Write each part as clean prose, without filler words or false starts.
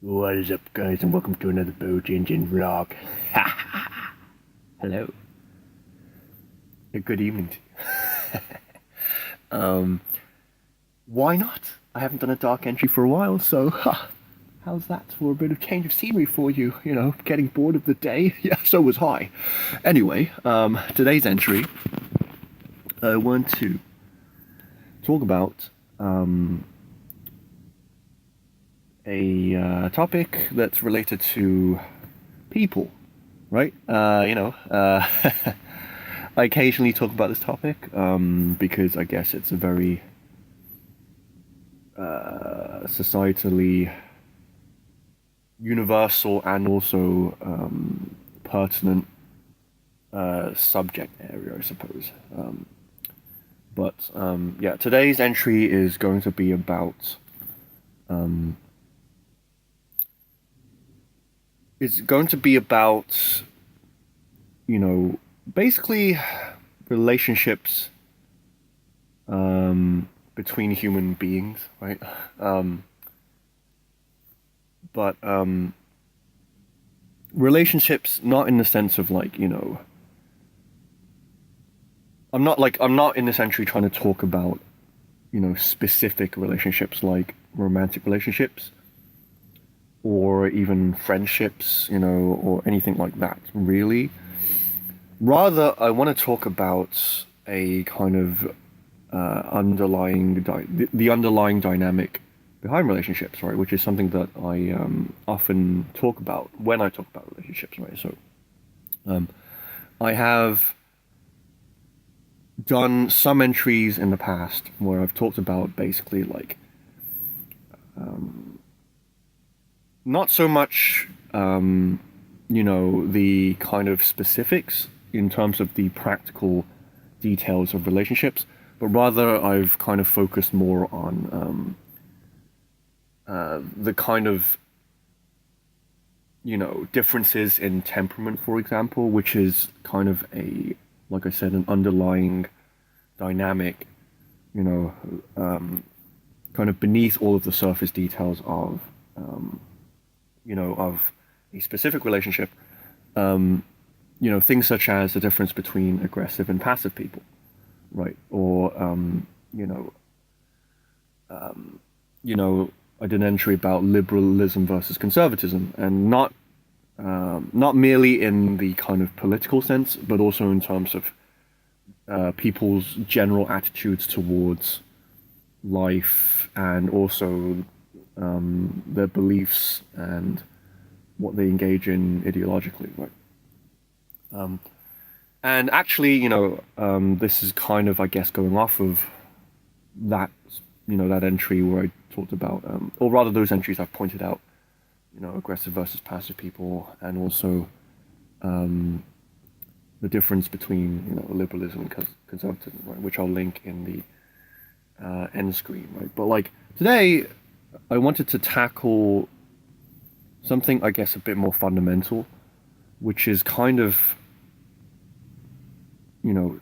What is up, guys, and welcome to another boat engine vlog. Hello. Good evening to you. Why not? I haven't done a dark entry for a while, so how's that for a bit of change of scenery for you? You know, getting bored of the day? Yeah, so was I. Anyway, today's entry, I want to talk about a topic that's related to people, right? I occasionally talk about this topic because I guess it's a very societally universal and also pertinent subject area, I suppose. Yeah, today's entry is going to be about basically relationships between human beings, right? But relationships not in the sense of I'm not in this entry trying to talk about, specific relationships like romantic relationships or even friendships, or anything like that, really. Rather, I want to talk about a kind of the underlying dynamic behind relationships, right? Which is something that I often talk about when I talk about relationships, right? So, I have done some entries in the past where I've talked about basically not so much, the kind of specifics in terms of the practical details of relationships, but rather I've kind of focused more on the kind of, differences in temperament, for example, which is kind of like I said, an underlying dynamic, kind of beneath all of the surface details of, of a specific relationship, things such as the difference between aggressive and passive people, right? Or, I did an entry about liberalism versus conservatism, and not merely in the kind of political sense, but also in terms of people's general attitudes towards life, and also their beliefs and what they engage in ideologically, right? And actually, this is kind of, I guess, going off of that, that entry where I talked about, or rather those entries I've pointed out, aggressive versus passive people, and also the difference between, liberalism and conservatism, right, which I'll link in the end screen, right? But today, I wanted to tackle something, I guess, a bit more fundamental, which is kind of,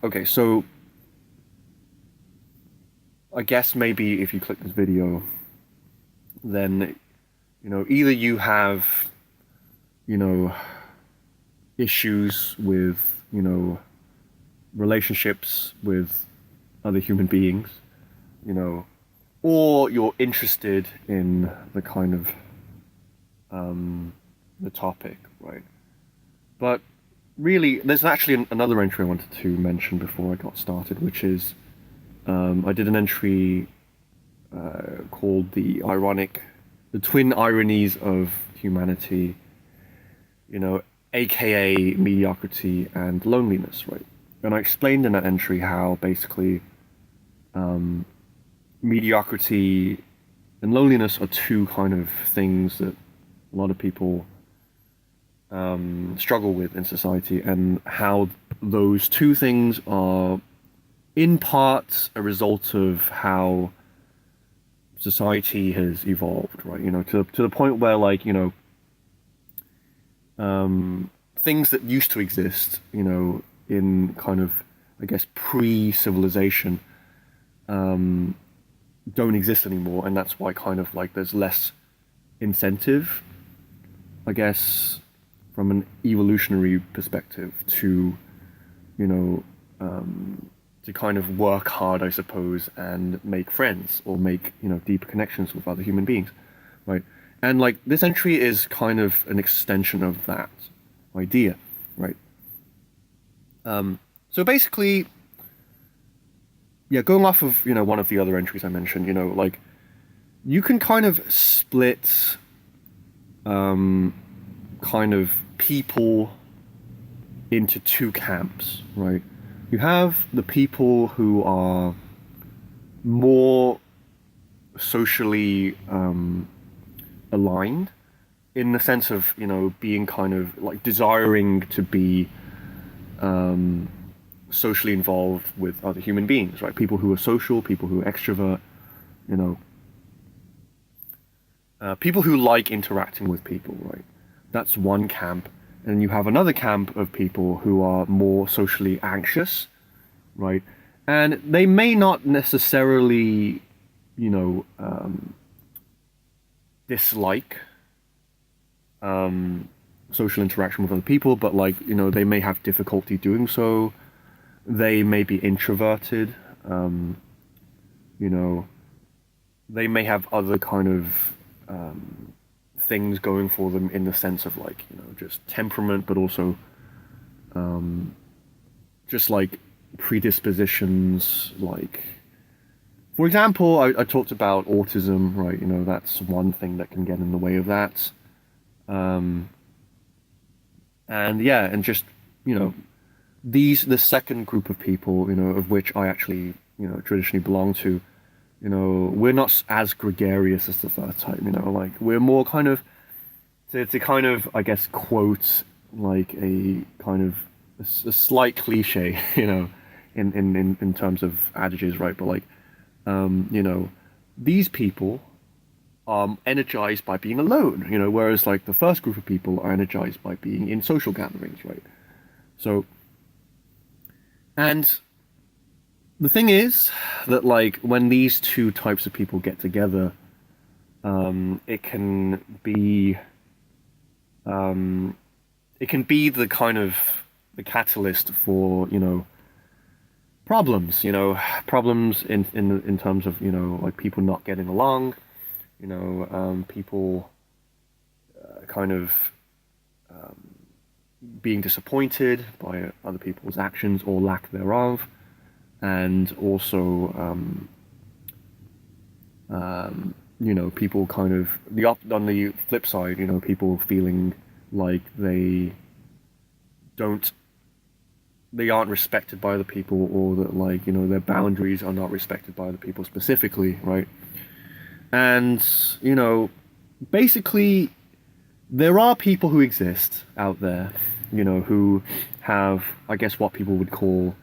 okay, so I guess maybe if you click this video, then, either you have, issues with, relationships with other human beings, or you're interested in the kind of, the topic, right? But really, there's actually another entry I wanted to mention before I got started, which is, I did an entry called the twin ironies of humanity, aka mediocrity and loneliness, right? And I explained in that entry how basically mediocrity and loneliness are two kind of things that a lot of people struggle with in society, and how those two things are in part a result of how society has evolved, right? To the point where things that used to exist, in kind of, I guess, pre-civilization, don't exist anymore, and that's why kind of there's less incentive I guess, from an evolutionary perspective, to, you know, to kind of work hard, I suppose, and make friends or make, deeper connections with other human beings, right? And like this entry is kind of an extension of that idea, right? So basically, yeah, going off of, one of the other entries I mentioned, like you can kind of split kind of people into two camps, right? You have the people who are more socially aligned, in the sense of, being kind of like desiring to be socially involved with other human beings, right? People who are social, people who are extrovert, you know, people who like interacting with people, right? That's one camp. And you have another camp of people who are more socially anxious, right? And they may not necessarily, dislike social interaction with other people, but like, they may have difficulty doing so. They may be introverted, you know, they may have other kind of things going for them, in the sense of like, just temperament, but also just like predispositions. Like, for example, I talked about autism, right? That's one thing that can get in the way of that. And yeah, and just, the second group of people, of which I actually, traditionally belong to, we're not as gregarious as the first type, like we're more kind of, to kind of, I guess, quote like a kind of a slight cliche, in terms of adages, right? But like, these people are energized by being alone, whereas like the first group of people are energized by being in social gatherings, right? So, and the thing is that like when these two types of people get together, it can be the kind of the catalyst for, problems, problems in terms of, like people not getting along, people kind of being disappointed by other people's actions or lack thereof, and also people kind of on the flip side, people feeling like they aren't respected by other people, or that like, their boundaries are not respected by other people specifically, right? And, basically there are people who exist out there, who have, I guess, what people would call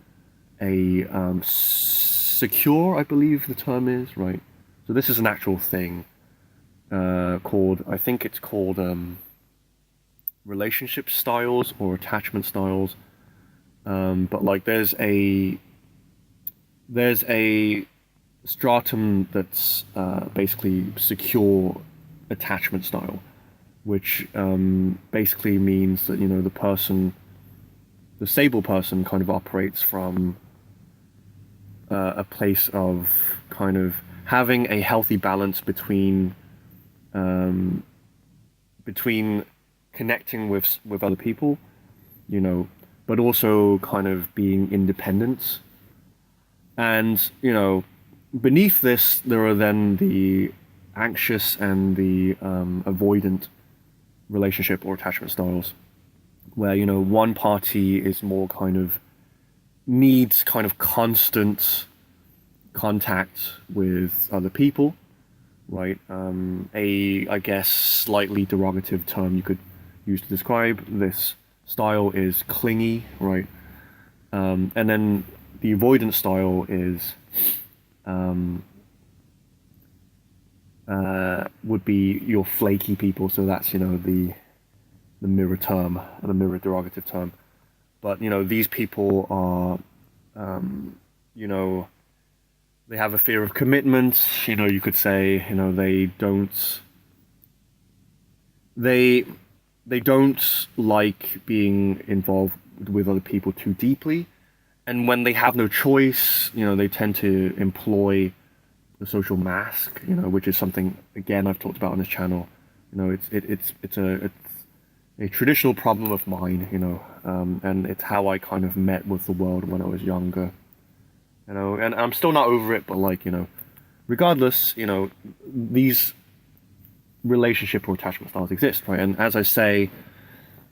a secure, I believe the term is, right? So this is an actual thing called, I think it's called relationship styles or attachment styles. But like there's a stratum that's basically secure attachment style, which basically means that, the stable person kind of operates from a place of kind of having a healthy balance between connecting with other people, but also kind of being independent. And, beneath this, there are then the anxious and the avoidant relationship or attachment styles, where, one party is more kind of needs kind of constant contact with other people, right? I guess, slightly derogative term you could use to describe this style is clingy, right? And then the avoidant style is would be your flaky people. So that's, the mirror term, the mirror derogative term. But, these people are, they have a fear of commitment, you could say, they they don't like being involved with other people too deeply, and when they have no choice, they tend to employ the social mask, which is something again I've talked about on this channel. It's a traditional problem of mine, and it's how I kind of met with the world when I was younger, and I'm still not over it, but regardless, these relationship or attachment styles exist, right? And as I say,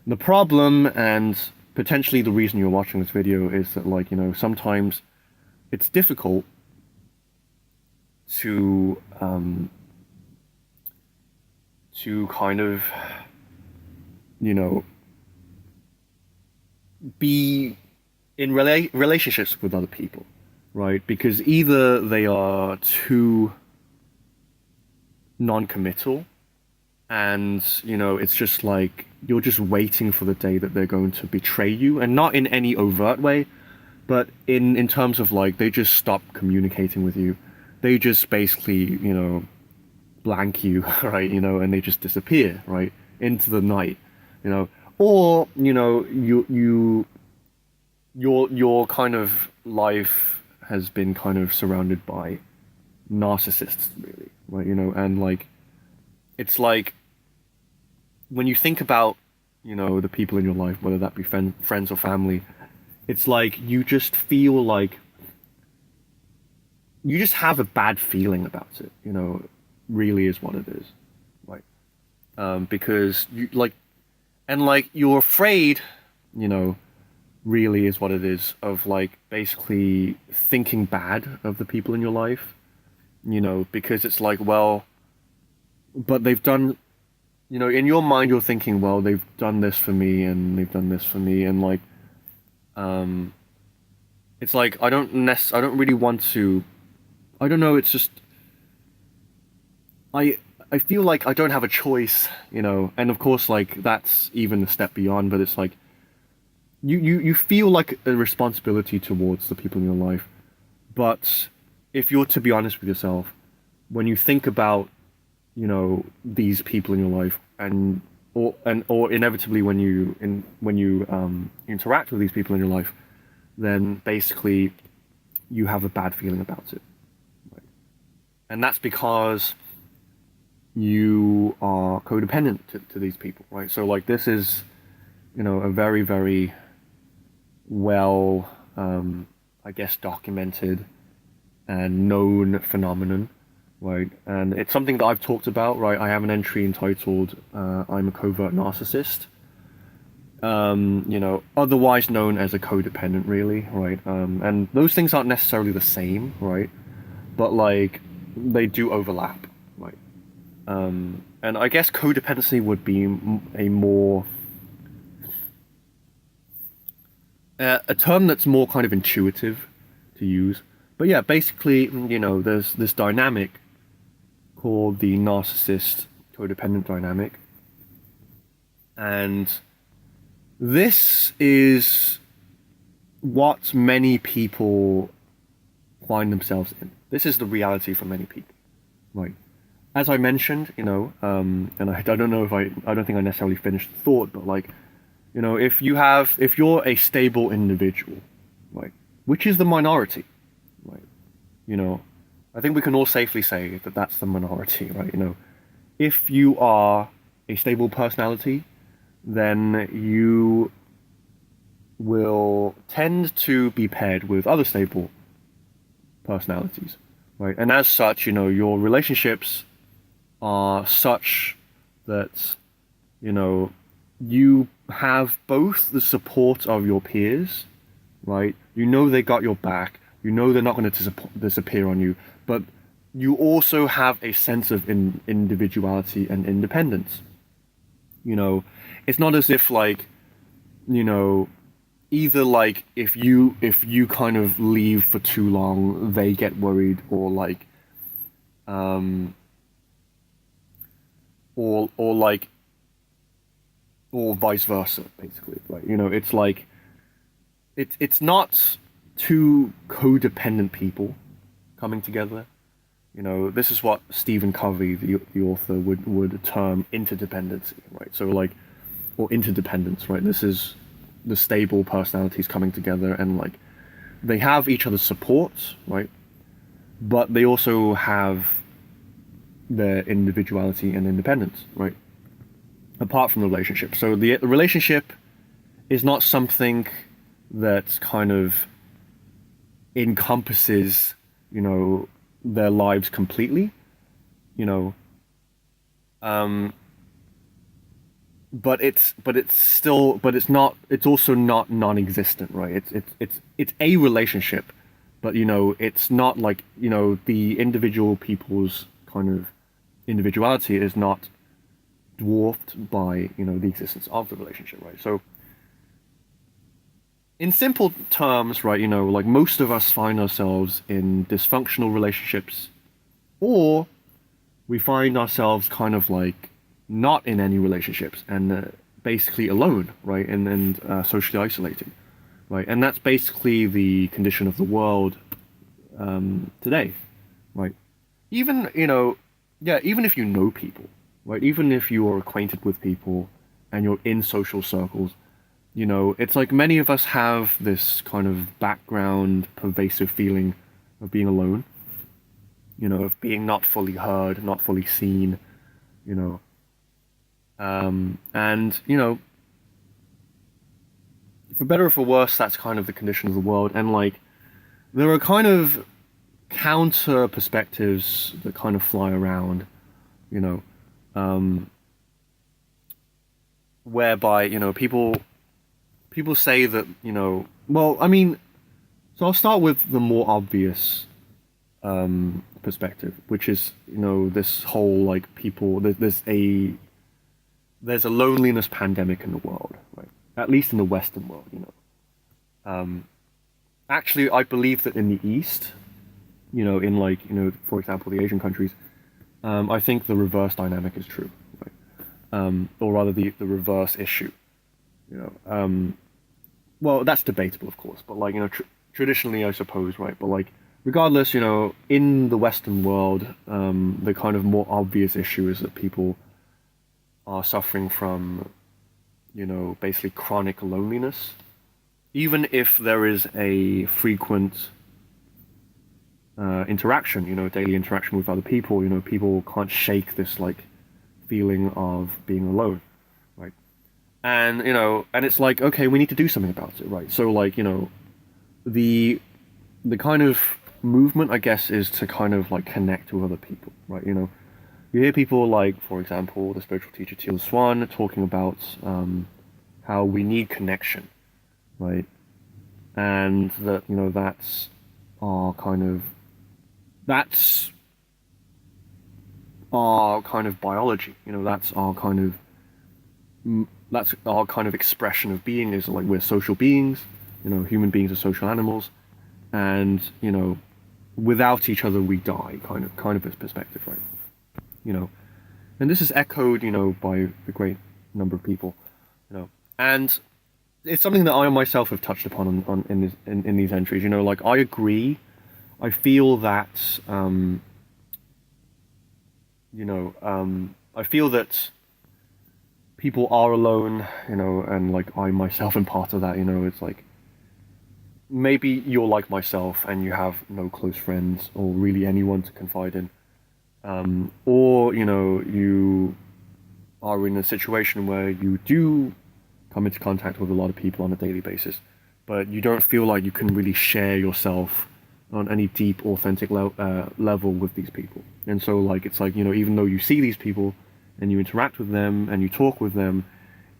the problem and potentially the reason you're watching this video is that sometimes it's difficult to kind of be in relationships with other people, right? Because either they are too non-committal, and it's just like you're just waiting for the day that they're going to betray you, and not in any overt way, but in terms of they just stop communicating with you. They just basically blank you, right? And they just disappear, right, into the night, or your kind of life has been kind of surrounded by narcissists, really, right? And it's like when you think about the people in your life, whether that be friends or family, it's like you just feel like you just have a bad feeling about it, really is what it is, right? Because you you're afraid, really is what it is, of basically thinking bad of the people in your life, because it's well, but they've done, in your mind you're thinking, well, they've done this for me and they've done this for me, and it's I don't really want to, I don't know, it's just I feel like I don't have a choice, and of course that's even a step beyond, but it's you feel like a responsibility towards the people in your life. But if you're to be honest with yourself, when you think about these people in your life, or inevitably when you interact with these people in your life, then basically you have a bad feeling about it, right? And that's because you are codependent to these people, right? So this is a very, very well I guess documented and known phenomenon, right? And it's something that I've talked about, right? I have an entry entitled I'm a covert narcissist, otherwise known as a codependent, really, right? And those things aren't necessarily the same, right? But they do overlap, right? And I guess codependency would be a more a term that's more kind of intuitive to use. But yeah, basically, there's this dynamic called the narcissist codependent dynamic, and this is what many people find themselves in. This is the reality for many people, right? As I mentioned, and I don't know if I don't think I necessarily finished the thought, but if you're a stable individual, right, which is the minority, right, I think we can all safely say that that's the minority, right? If you are a stable personality, then you will tend to be paired with other stable personalities, right? And as such, your relationships are such that, you have both the support of your peers, right? They got your back. They're not going to disappear on you, but you also have a sense of individuality and independence. It's not as if either if you kind of leave for too long, they get worried, or or vice versa, basically, right? It's not two codependent people coming together. This is what Stephen Covey, the author, would term interdependency, right? So or interdependence, right? This is the stable personalities coming together, and like they have each other's support, right? But they also have their individuality and independence, right? Apart from the relationship. So the relationship is not something that kind of encompasses, you know, their lives completely, you know. But it's not, it's also not non-existent, right? It's a relationship, but you know, it's not like, you know, the individual people's kind of individuality is not dwarfed by, you know, the existence of the relationship, right? So in simple terms, right, you know, like most of us find ourselves in dysfunctional relationships, or we find ourselves kind of like not in any relationships and basically alone, right, and socially isolating, right, and that's basically the condition of the world today, right? Even, you know, yeah, even if you know people, right, even if you are acquainted with people and you're in social circles, you know, it's like many of us have this kind of background, pervasive feeling of being alone, you know, of being not fully heard, not fully seen, you know. And, you know, for better or for worse, that's kind of the condition of the world. And, like, there are kind of counter perspectives that kind of fly around, you know, whereby, you know, people say that, you know, well, I mean, so I'll start with the more obvious perspective, which is, you know, this whole, like, people, there's a loneliness pandemic in the world, right? At least in the Western world, you know. Actually, I believe that in the East, you know, in like, you know, for example, the Asian countries, I think the reverse dynamic is true, right? Or rather, the reverse issue, you know. Well, that's debatable, of course, but like, you know, traditionally, I suppose, right? But like, regardless, you know, in the Western world, the kind of more obvious issue is that people are suffering from, you know, basically chronic loneliness. Even if there is a frequent interaction, you know, daily interaction with other people, you know, people can't shake this, like, feeling of being alone, right? And, you know, and it's like, okay, we need to do something about it, right? So, like, you know, the kind of movement, I guess, is to kind of, like, connect with other people, right? You know, you hear people like, for example, the spiritual teacher Teal Swan talking about how we need connection, right? And that, you know, that's our kind of biology, you know, that's our kind of expression of being, is like we're social beings, you know, human beings are social animals, and, you know, without each other we die, kind of this perspective, right? You know, and this is echoed, you know, by a great number of people, you know, and it's something that I myself have touched upon in these entries. You know, like, I agree. I feel that, you know, I feel that people are alone, you know, and like I myself am part of that. You know, it's like maybe you're like myself and you have no close friends or really anyone to confide in. Or, you know, you are in a situation where you do come into contact with a lot of people on a daily basis, but you don't feel like you can really share yourself on any deep, authentic level with these people. And so, like, it's like, you know, even though you see these people and you interact with them and you talk with them,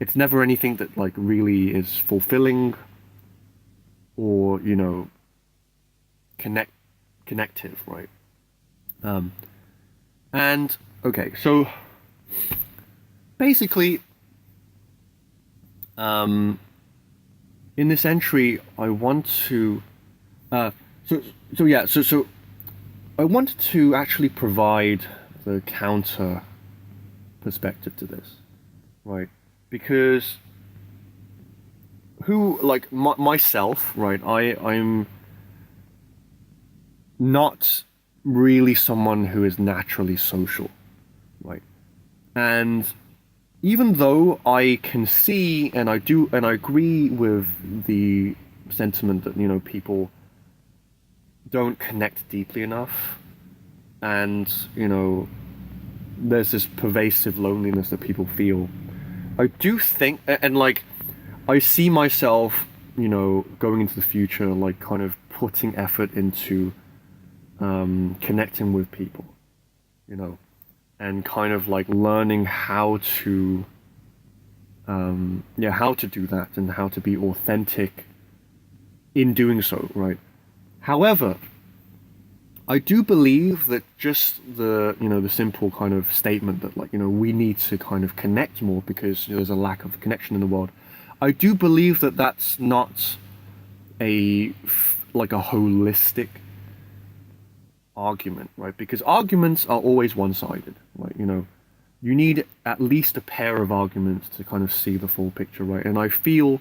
it's never anything that, like, really is fulfilling or, you know, connective, right? And okay, so basically, in this entry, I want to, so I want to actually provide the counter perspective to this, right? Because myself, right? I'm not really someone who is naturally social, right? And even though I can see and I agree with the sentiment that, people don't connect deeply enough, and, there's this pervasive loneliness that people feel. I do think, and like, I see myself, going into the future, like, kind of putting effort into connecting with people, and kind of like learning how to, how to do that and how to be authentic in doing so, right? However, I do believe that just the simple kind of statement that, like, we need to kind of connect more because, there's a lack of connection in the world. I do believe that that's not like a holistic argument, right? Because arguments are always one-sided, right? You need at least a pair of arguments to kind of see the full picture, right? And I feel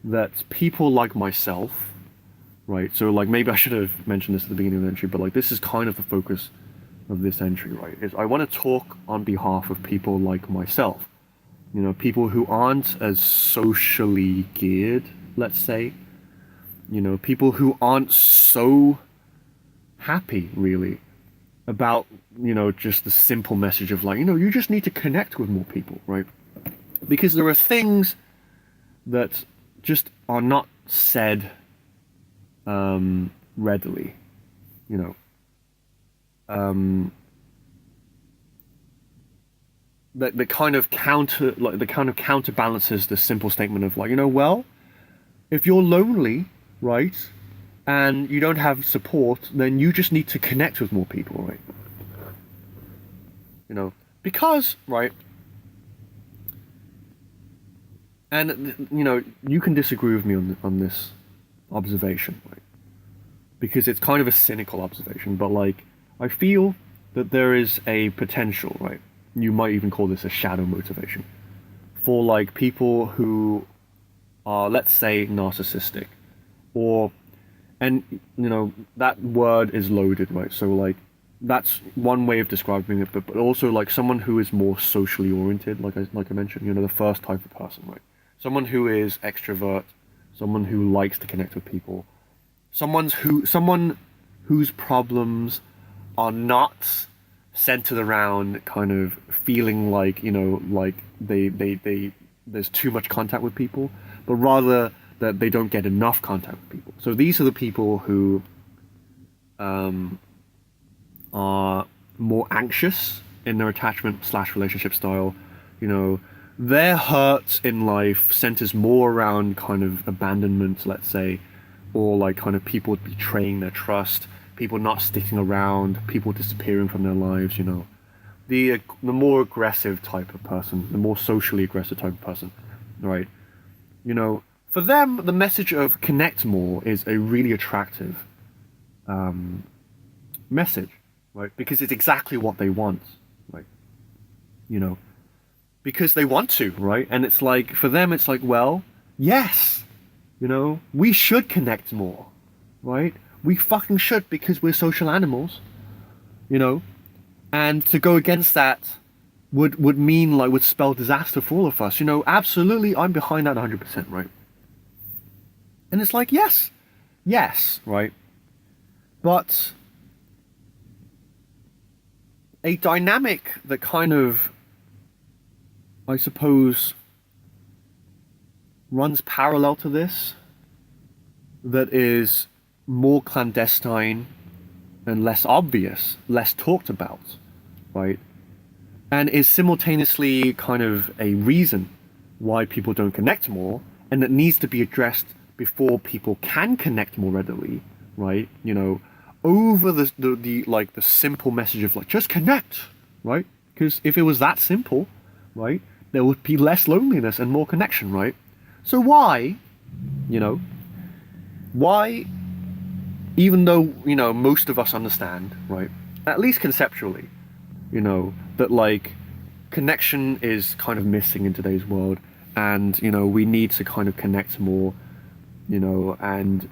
that people like myself, right? So, like, maybe I should have mentioned this at the beginning of the entry, but, like, this is kind of the focus of this entry, right? Is I want to talk on behalf of people like myself, people who aren't as socially geared, let's say, people who aren't so happy, really, about, just the simple message of, like, you just need to connect with more people, right? Because there are things that just are not said readily, that kind of counterbalances the simple statement of, like, well, if you're lonely, right, and you don't have support, then you just need to connect with more people, right? Because, right, and, you can disagree with me on this observation, right? Because it's kind of a cynical observation, but, like, I feel that there is a potential, right? You might even call this a shadow motivation for, like, people who are, let's say, narcissistic, or, and, that word is loaded, right? So, like, that's one way of describing it, but also, like, someone who is more socially oriented, like I mentioned, the first type of person, right? Someone who is extrovert, someone who likes to connect with people, someone whose problems are not centered around kind of feeling like, like they there's too much contact with people, but rather that they don't get enough contact with people. So these are the people who are more anxious in their attachment / relationship style. Their hurt in life centers more around kind of abandonment, let's say, or like kind of people betraying their trust, people not sticking around, people disappearing from their lives. The more aggressive type of person, the more socially aggressive type of person, right? For them, the message of connect more is a really attractive message, right? Because it's exactly what they want, right? Because they want to, right? And it's like, for them, it's like, well, yes, we should connect more, right? We fucking should, because we're social animals, and to go against that would mean, like, would spell disaster for all of us. Absolutely, I'm behind that 100%, right? And it's like, yes, right? But a dynamic that kind of, I suppose, runs parallel to this, that is more clandestine and less obvious, less talked about, right? And is simultaneously kind of a reason why people don't connect more, and that needs to be addressed before people can connect more readily, right? Over the simple message of, like, just connect, right? Because if it was that simple, right, there would be less loneliness and more connection, right? So why, why, even though, most of us understand, right, at least conceptually, that, like, connection is kind of missing in today's world, and, we need to kind of connect more, and,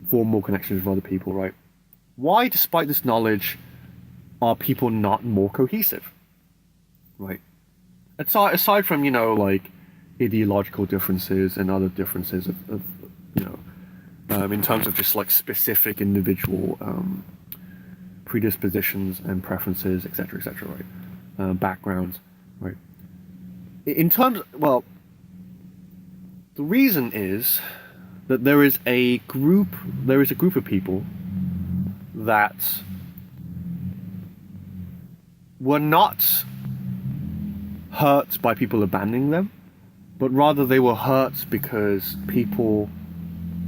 form more connections with other people, right? Why, despite this knowledge, are people not more cohesive, right? aside from, like ideological differences and other differences of you know, in terms of just like specific individual predispositions and preferences, etc., right? Backgrounds, right? In terms, well, the reason is that there is a group of people that were not hurt by people abandoning them, but rather they were hurt because people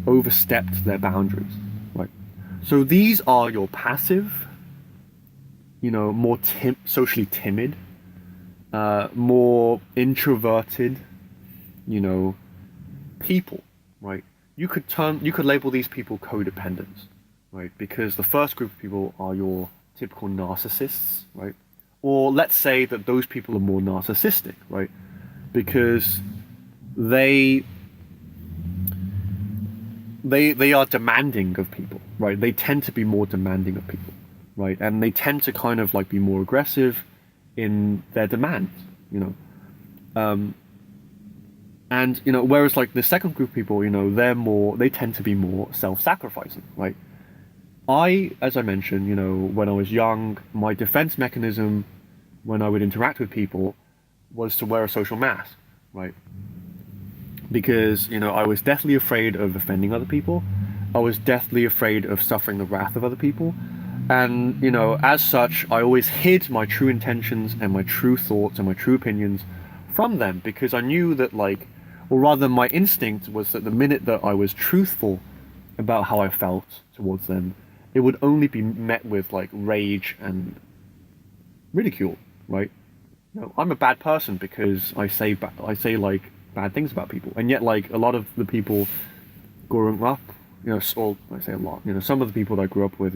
overstepped their boundaries, right? So these are your passive, more socially timid, more introverted, people, right? You could label these people codependents, right? Because the first group of people are your typical narcissists, right? Or let's say that those people are more narcissistic, right? Because they are demanding of people, right? They tend to be more demanding of people, right? And they tend to kind of like be more aggressive in their demands, and whereas like the second group of people, they tend to be more self-sacrificing, right? As I mentioned, when I was young, my defense mechanism when I would interact with people was to wear a social mask, right? Because, I was deathly afraid of offending other people. I was deathly afraid of suffering the wrath of other people. And, as such, I always hid my true intentions and my true thoughts and my true opinions from them, because I knew that, or rather my instinct was that the minute that I was truthful about how I felt towards them, it would only be met with rage and ridicule, right? I'm a bad person because I say bad things about people, and yet a lot of the people growing up, or I say a lot, some of the people that I grew up with,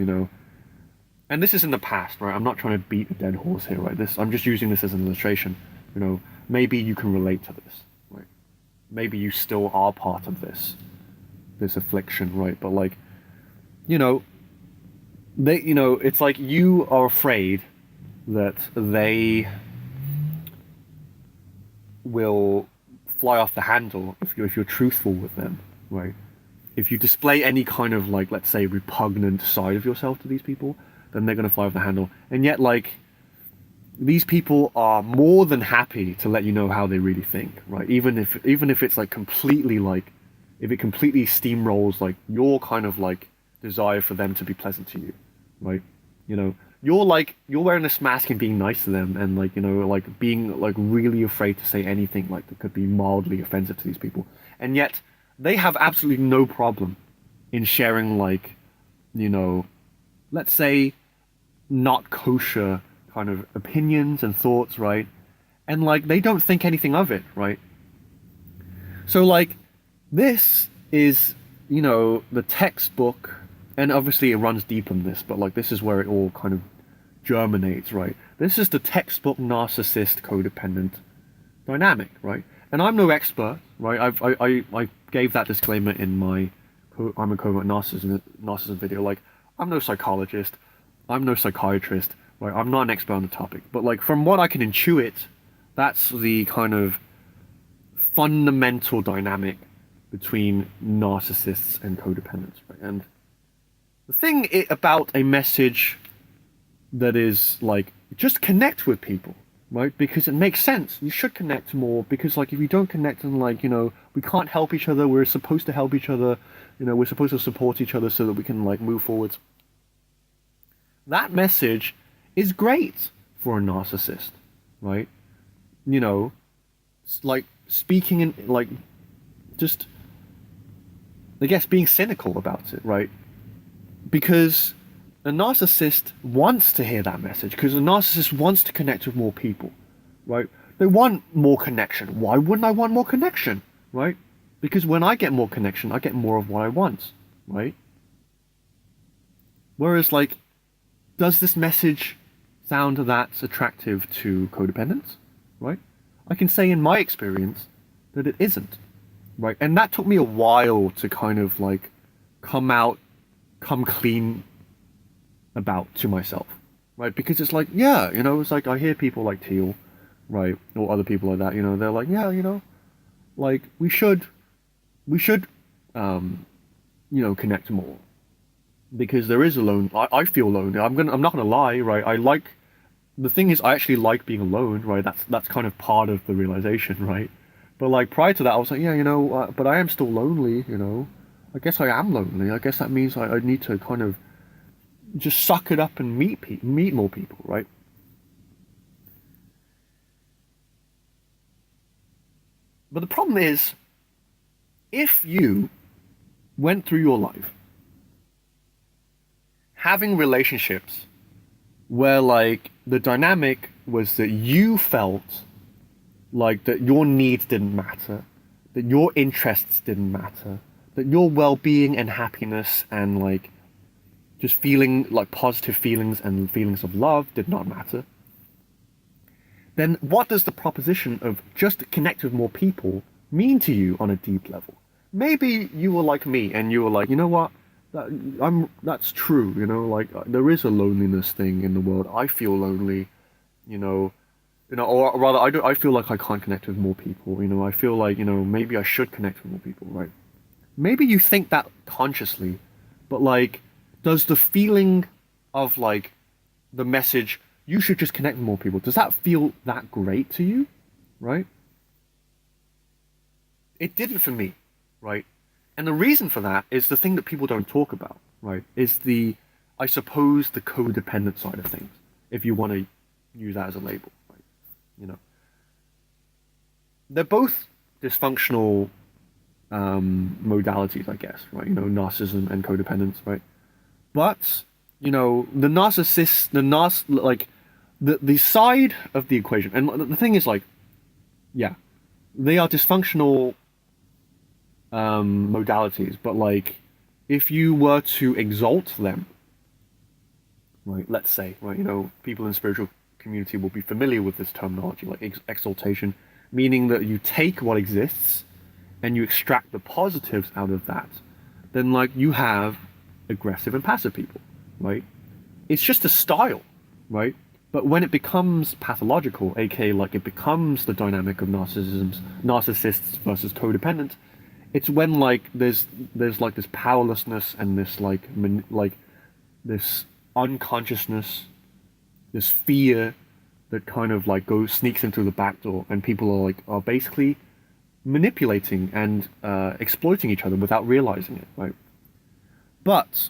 and this is in the past, right? I'm not trying to beat a dead horse here, right? I'm just using this as an illustration. Maybe you can relate to this, right? Maybe you still are part of this affliction, right? But they, it's like you are afraid that they will fly off the handle if you're truthful with them, right? If you display any kind of let's say repugnant side of yourself to these people, then they're going to fly off the handle. And yet these people are more than happy to let you know how they really think, right? Even if it's completely if it completely steamrolls your kind of desire for them to be pleasant to you, right? You're wearing this mask and being nice to them, and being really afraid to say anything that could be mildly offensive to these people, and yet they have absolutely no problem in sharing let's say not kosher kind of opinions and thoughts, right? And they don't think anything of it, right? So this is the textbook, and obviously it runs deep in this, but this is where it all kind of germinates, right? This is the textbook narcissist codependent dynamic, right? And I'm no expert, right? I gave that disclaimer in my I'm a covert narcissism video. I'm no psychologist, I'm no psychiatrist, right? I'm not an expert on the topic, but from what I can intuit, that's the kind of fundamental dynamic between narcissists and codependents, right? And the thing about a message that is just connect with people, right? Because it makes sense. You should connect more, because if you don't connect, then we can't help each other. We're supposed to help each other. We're supposed to support each other so that we can move forwards. That message is great for a narcissist, right? Speaking in just, I guess, being cynical about it, right? Because a narcissist wants to hear that message, because a narcissist wants to connect with more people, right? They want more connection. Why wouldn't I want more connection, right? Because when I get more connection, I get more of what I want, right? Whereas, does this message sound that attractive to codependents, right? I can say in my experience that it isn't, right? And that took me a while to kind of come clean about to myself, right? Because it's yeah, it's I hear people like Teal, right? Or other people like that, they're like, yeah, like we should, um, connect more because there is alone. I feel lonely. I'm not gonna lie, right? The thing is, I actually like being alone, right? That's kind of part of the realization, right? But like prior to that, I was like, yeah, but I am still lonely, I guess I am lonely. I guess that means I need to kind of just suck it up and meet more people, right? But the problem is, if you went through your life having relationships where like the dynamic was that you felt like that your needs didn't matter, that your interests didn't matter, that your well-being and happiness and like just feeling like positive feelings and feelings of love did not matter, then what does the proposition of just connect with more people mean to you on a deep level? Maybe you were like me and you were like, you know what? That's true, like there is a loneliness thing in the world. I feel lonely, you know, or rather, I feel like I can't connect with more people. I feel like, maybe I should connect with more people, right? Maybe you think that consciously, but like, does the feeling of like the message, you should just connect with more people, does that feel that great to you, right? It didn't for me, right? And the reason for that is the thing that people don't talk about, right? Is I suppose, the codependent side of things, if you want to use that as a label, right? You know, they're both dysfunctional modalities, I guess, right? Narcissism and codependence, right? But the narcissist, like the side of the equation, and the thing is, like, yeah, they are dysfunctional modalities, but like if you were to exalt them, right? Let's say, right? People in spiritual community will be familiar with this terminology, like exaltation, meaning that you take what exists and you extract the positives out of that. Then, like, you have aggressive and passive people, right? It's just a style, right? But when it becomes pathological, aka like it becomes the dynamic of narcissists versus codependent, it's when like there's like this powerlessness and this like this unconsciousness, this fear that kind of like sneaks in through the back door, and people are basically manipulating and exploiting each other without realizing it, right? But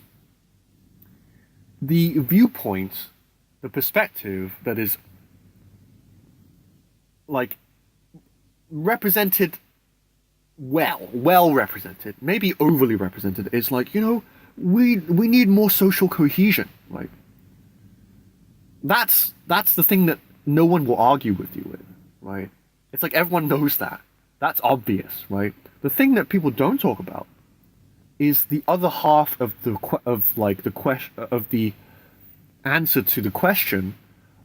the viewpoint, the perspective that is like represented well represented, maybe overly represented, is like, we need more social cohesion, right? That's the thing that no one will argue with you with, right? It's like everyone knows that. That's obvious, right? The thing that people don't talk about is the other half of the question of the answer to the question: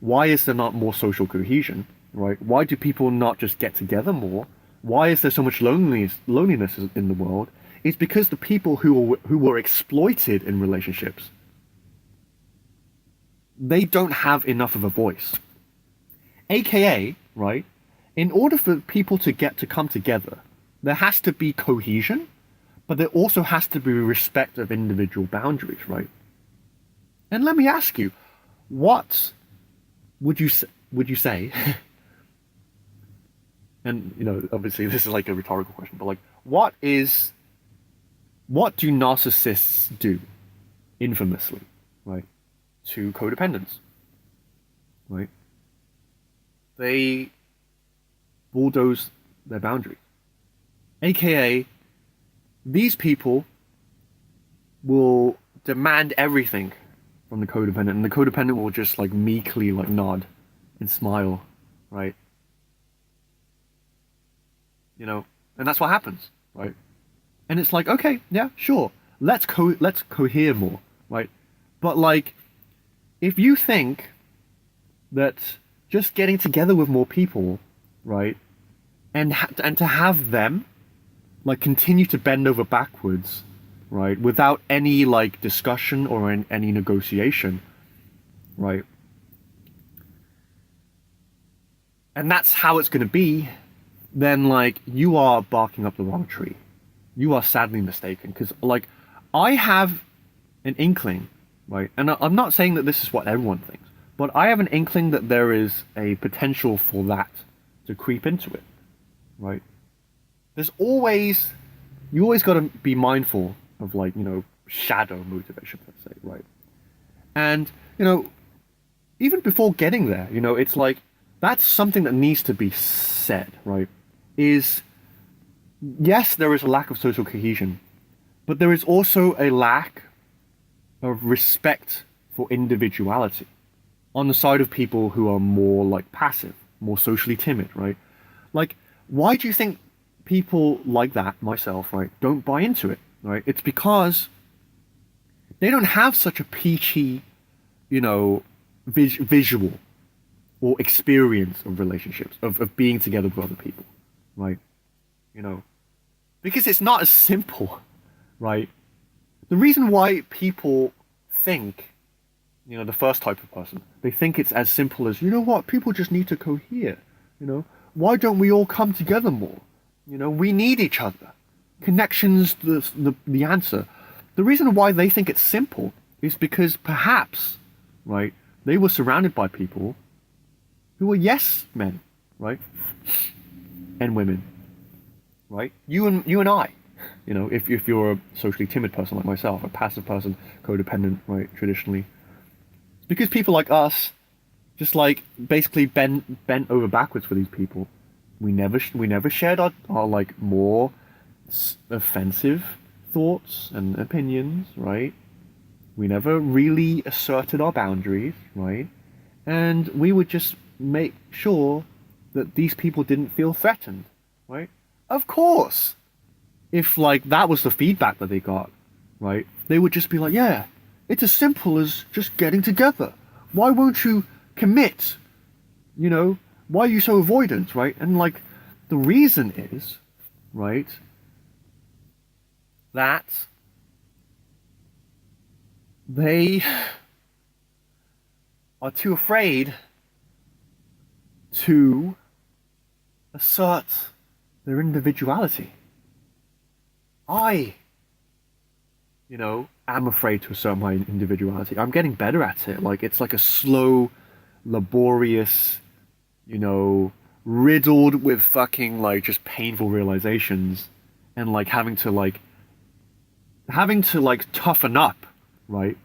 why is there not more social cohesion, right? Why do people not just get together more? Why is there so much loneliness in the world? It's because the people who were exploited in relationships, they don't have enough of a voice. AKA, right? In order for people to come together, there has to be cohesion, but there also has to be respect of individual boundaries, right? And let me ask you, what would you say? And obviously this is like a rhetorical question, but like, what do narcissists do infamously, right, to codependents, right? They bulldoze their boundaries. AKA, these people will demand everything from the codependent, and the codependent will just like meekly like nod and smile, right? And that's what happens, right? And it's like, okay, yeah, sure, let's cohere more, right? But like, if you think that just getting together with more people, right, and to have them like continue to bend over backwards, right, without any like discussion or any negotiation, right, and that's how it's going to be, then like you are barking up the wrong tree. You are sadly mistaken, because like I have an inkling, right? And I'm not saying that this is what everyone thinks, but I have an inkling that there is a potential for that to creep into it, right? There's always, you always got to be mindful of like, you know, shadow motivation, let's say, right? And, you know, even before getting there, you know, it's like, that's something that needs to be said, right? Is, yes, there is a lack of social cohesion, but there is also a lack of respect for individuality on the side of people who are more like passive, more socially timid, right? Like, why do you think people like that, myself, right, don't buy into it, right? It's because they don't have such a peachy, you know, visual or experience of relationships, of being together with other people, right? You know, because it's not as simple, right? The reason why people think, you know, the first type of person, they think it's as simple as, you know what, people just need to cohere, you know? Why don't we all come together more? You know, we need each other. Connection's the answer. The reason why they think it's simple is because perhaps, right, they were surrounded by people who were yes men, right? And women, right? You and I, you know, if you're a socially timid person like myself, a passive person, codependent, right, traditionally. It's because people like us just like basically bent over backwards for these people. We never shared our like more offensive thoughts and opinions, right? We never really asserted our boundaries, right? And we would just make sure that these people didn't feel threatened, right? Of course, if like that was the feedback that they got, right? They would just be like, yeah, it's as simple as just getting together. Why won't you commit? You know, why are you so avoidant, right? And like, the reason is, right, that they are too afraid to assert their individuality. I, you know, am afraid to assert my individuality. I'm getting better at it. Like, it's like a slow, laborious, you know, riddled with fucking like just painful realizations, and like having to toughen up, right?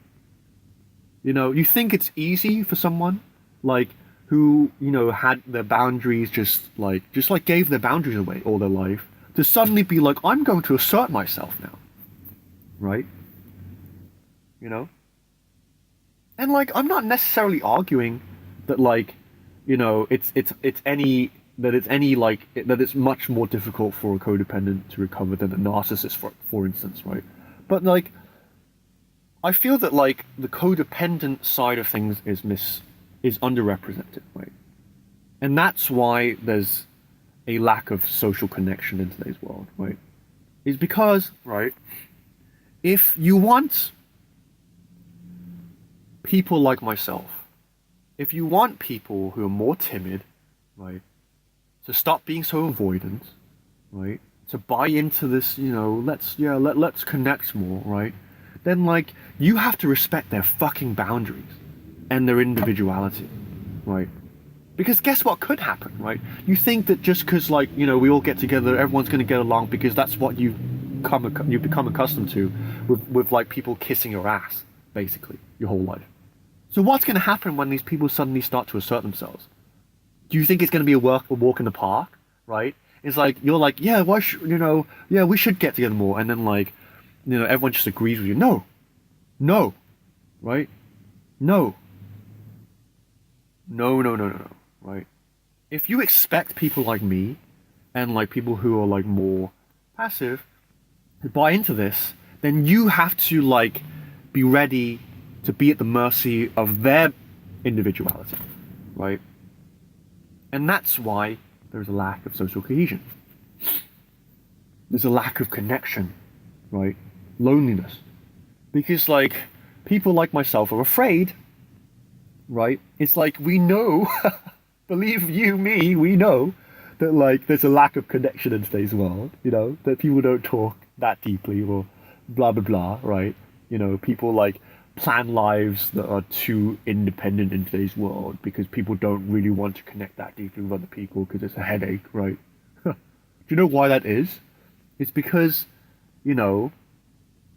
You know, you think it's easy for someone like who, you know, had their boundaries just like gave their boundaries away all their life to suddenly be like, I'm going to assert myself now, right? You know? And like, I'm not necessarily arguing that like, you know, it's much more difficult for a codependent to recover than a narcissist, for instance, right? But like, I feel that like the codependent side of things is underrepresented, right? And that's why there's a lack of social connection in today's world, right? Is because, right, if you want people like myself, if you want people who are more timid, right, to stop being so avoidant, right, to buy into this, you know, let's connect more, right, then like you have to respect their fucking boundaries and their individuality, right? Because guess what could happen, right? You think that just because like, you know, we all get together, everyone's going to get along because that's what you've become accustomed to with like people kissing your ass basically your whole life. So what's going to happen when these people suddenly start to assert themselves? Do you think it's going to be a walk in the park, right? It's like, you're like, yeah, why should, you know, yeah, we should get together more. And then like, you know, everyone just agrees with you. No, right? No, right? If you expect people like me and like people who are like more passive to buy into this, then you have to like be ready to be at the mercy of their individuality, right? And that's why there's a lack of social cohesion. There's a lack of connection, right? Loneliness. Because like people like myself are afraid, right? It's like we know Believe you me, we know that like there's a lack of connection in today's world. You know that people don't talk that deeply or blah blah blah. Right? You know people like plan lives that are too independent in today's world because people don't really want to connect that deeply with other people because it's a headache. Right? Do you know why that is? It's because you know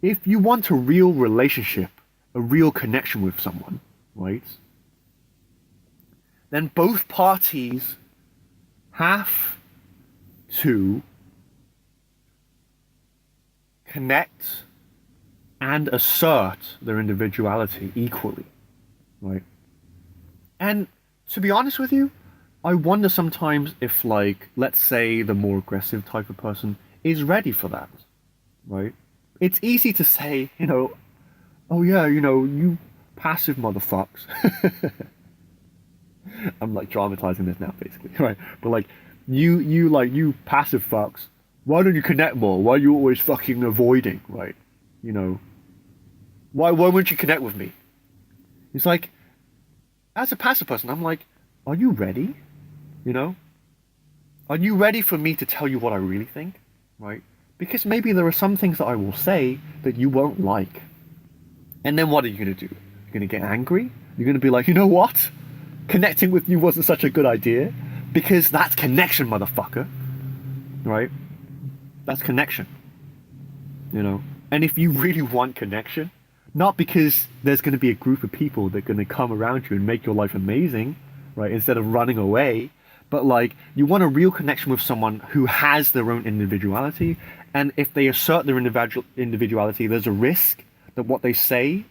if you want a real relationship, a real connection with someone, right? Then both parties have to connect and assert their individuality equally, right? And to be honest with you, I wonder sometimes if, like, let's say the more aggressive type of person is ready for that, right? It's easy to say, oh yeah, you passive motherfucks. I'm like dramatizing this now, basically, right? But like, you passive fucks. Why don't you connect more? Why are you always fucking avoiding, right? Why won't you connect with me? It's like, as a passive person, I'm like, are you ready? Are you ready for me to tell you what I really think, right? Because maybe there are some things that I will say that you won't like. And then what are you going to do? You're going to get angry? You're going to be like, you know what? Connecting with you wasn't such a good idea. Because that's connection, motherfucker. Right? That's connection. And if you really want connection, not because there's going to be a group of people that are going to come around you and make your life amazing, right? Instead of running away, but like you want a real connection with someone who has their own individuality. And if they assert their individuality, there's a risk that what they say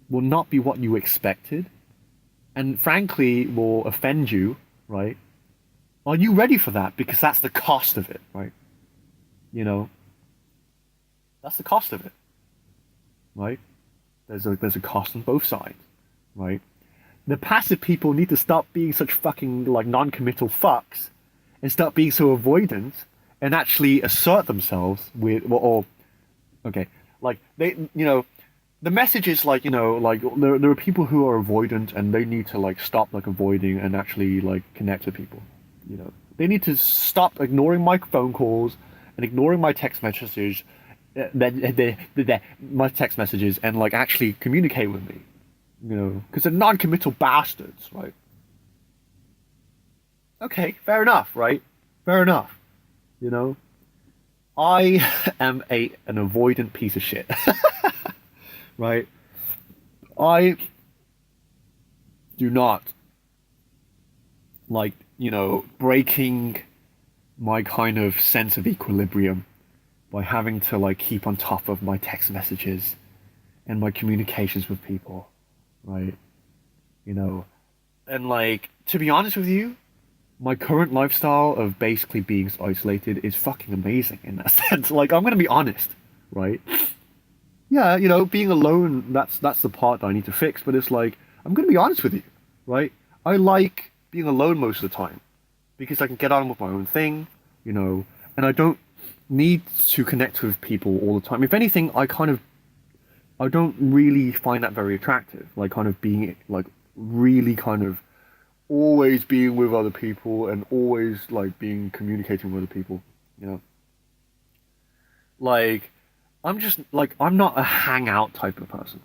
will not be what you expected, and frankly will offend you, right? Are you ready for that? Because that's the cost of it, right? That's the cost of it, right? There's a cost on both sides, right? The passive people need to stop being such fucking like non-committal fucks and start being so avoidant and actually assert themselves with okay, like they the message is like like there are people who are avoidant and they need to like stop like avoiding and actually like connect to people. They need to stop ignoring my phone calls and ignoring my text messages, my text messages, and like actually communicate with me. Because they're non-committal bastards, right? Okay, fair enough, right? Fair enough. I am an avoidant piece of shit. Right? I do not like, breaking my kind of sense of equilibrium by having to like keep on top of my text messages and my communications with people, right? And like, to be honest with you, my current lifestyle of basically being isolated is fucking amazing in that sense. Like, I'm gonna be honest, right? Yeah, being alone, that's the part that I need to fix, but it's like, I'm gonna be honest with you, right? I like being alone most of the time because I can get on with my own thing, and I don't need to connect with people all the time. If anything, I don't really find that very attractive, like kind of being like really kind of always being with other people and always like being communicating with other people, like I'm not a hangout type of person.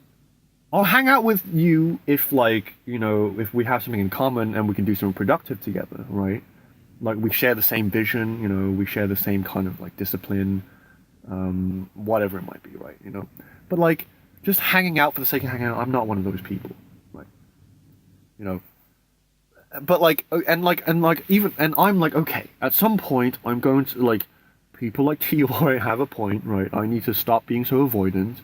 I'll hang out with you if like if we have something in common and we can do something productive together, right? Like we share the same vision, we share the same kind of like discipline, whatever it might be, right? But like just hanging out for the sake of hanging out, I'm not one of those people, right? But like and I'm like, okay, at some point I'm going to like, people like T.Y. have a point, right? I need to stop being so avoidant,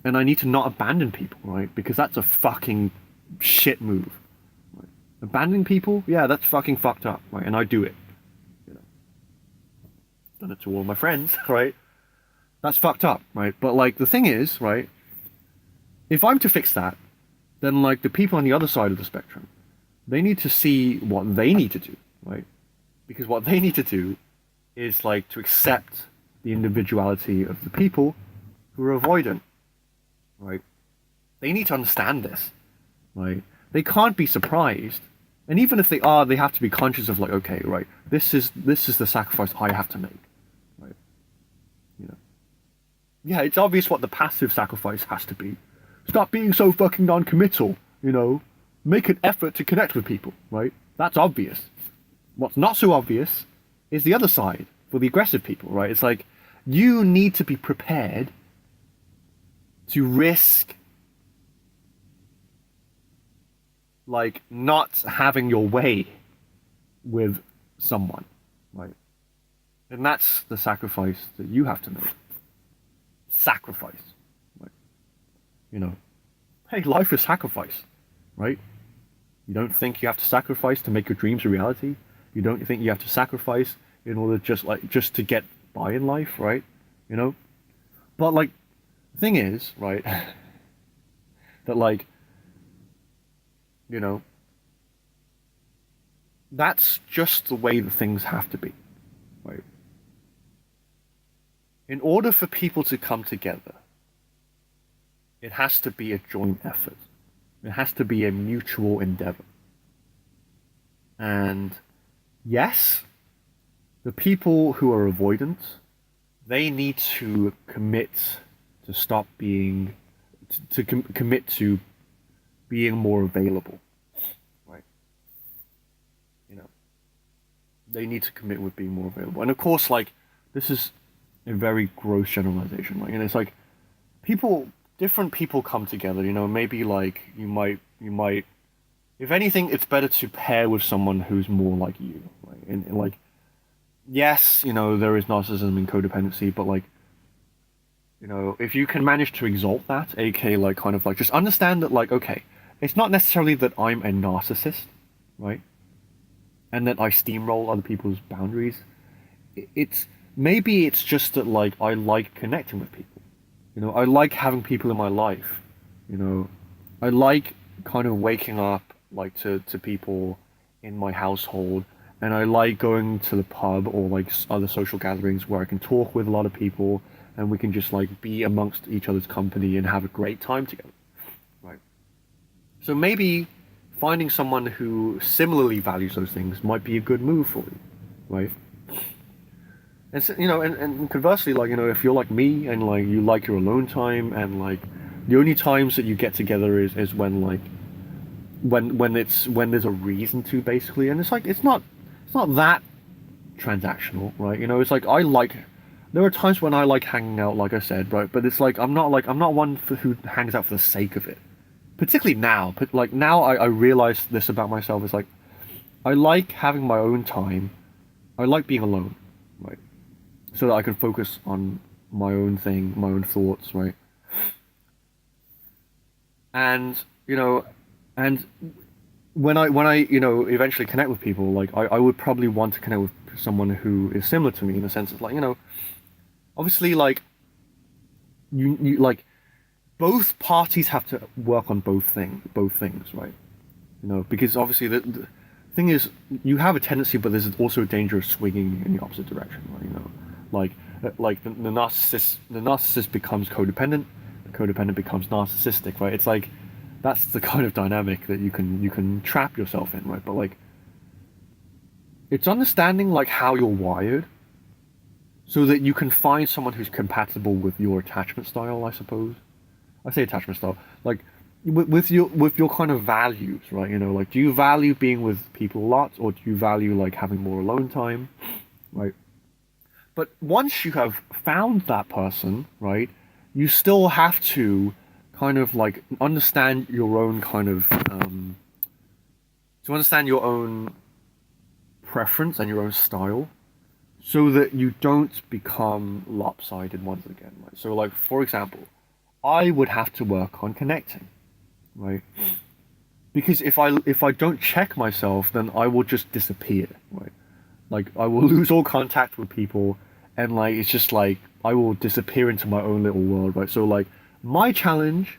and I need to not abandon people, right? Because that's a fucking shit move. Right? Abandoning people, yeah, that's fucking fucked up, right? And I do it. Done it to all my friends, right? That's fucked up, right? But like the thing is, right? If I'm to fix that, then like the people on the other side of the spectrum, they need to see what they need to do, right? Because what they need to do is like to accept the individuality of the people who are avoidant, right? They need to understand this, right? They can't be surprised, And even if they are, they have to be conscious of like, okay, right, this is the sacrifice I have to make, right? You know, yeah, it's obvious what the passive sacrifice has to be. Stop being so fucking non-committal, you know. Make an effort to connect with people, right? That's obvious. What's not so obvious is the other side for the aggressive people, right? It's like you need to be prepared to risk like not having your way with someone, right? And that's the sacrifice that you have to make. Sacrifice, right? You know, hey, life is sacrifice, right? You don't think you have to sacrifice to make your dreams a reality. You don't think you have to sacrifice in order just to get by in life, right? You know? But like the thing is, right, that like, you know, that's just the way the things have to be, right? In order for people to come together, it has to be a joint effort. It has to be a mutual endeavor. And yes, the people who are avoidant, they need to commit to stop being, commit to being more available, right? You know, they need to commit with being more available. And of course, like, this is a very gross generalization, right? And it's like, different people come together, you know, maybe like you might, if anything, it's better to pair with someone who's more like you, right? And like, yes, you know, there is narcissism and codependency, but like, you know, if you can manage to exalt that, aka like kind of like just understand that like, okay, it's not necessarily that I'm a narcissist, right? And that I steamroll other people's boundaries. Maybe it's just that like I like connecting with people. You know, I like having people in my life. You know, I like kind of waking up like to people in my household, and I like going to the pub or like other social gatherings where I can talk with a lot of people and we can just like be amongst each other's company and have a great time together, right? So maybe finding someone who similarly values those things might be a good move for you, right? And so, you know, and conversely, like, you know, if you're like me and like you like your alone time and like the only times that you get together is when like when there's a reason to, basically. And it's like it's not that transactional, right? You know, it's like there are times when I like hanging out, like I said, right? But it's like I'm not one who hangs out for the sake of it. Particularly now, but like now I realize this about myself. It's like I like having my own time. I like being alone, right? So that I can focus on my own thing, my own thoughts, right? And you know, and when I you know eventually connect with people, like I would probably want to connect with someone who is similar to me in the sense of like, you know, obviously like you like both parties have to work on both things, right? You know, because obviously the thing is you have a tendency, but there's also a danger of swinging in the opposite direction, right? You know. Like the narcissist becomes codependent, the codependent becomes narcissistic, right? It's like that's the kind of dynamic that you can trap yourself in, right? But like it's understanding like how you're wired so that you can find someone who's compatible with your attachment style, I suppose. I say attachment style, like with your kind of values, right? You know, like do you value being with people a lot, or do you value like having more alone time, right? But once you have found that person, right, you still have to kind of like understand your own kind of to understand your own preference and your own style, so that you don't become lopsided once again, right? So like for example, I would have to work on connecting, right? Because if I don't check myself, then I will just disappear, right? Like I will lose all contact with people, and like it's just like I will disappear into my own little world, right? So like my challenge,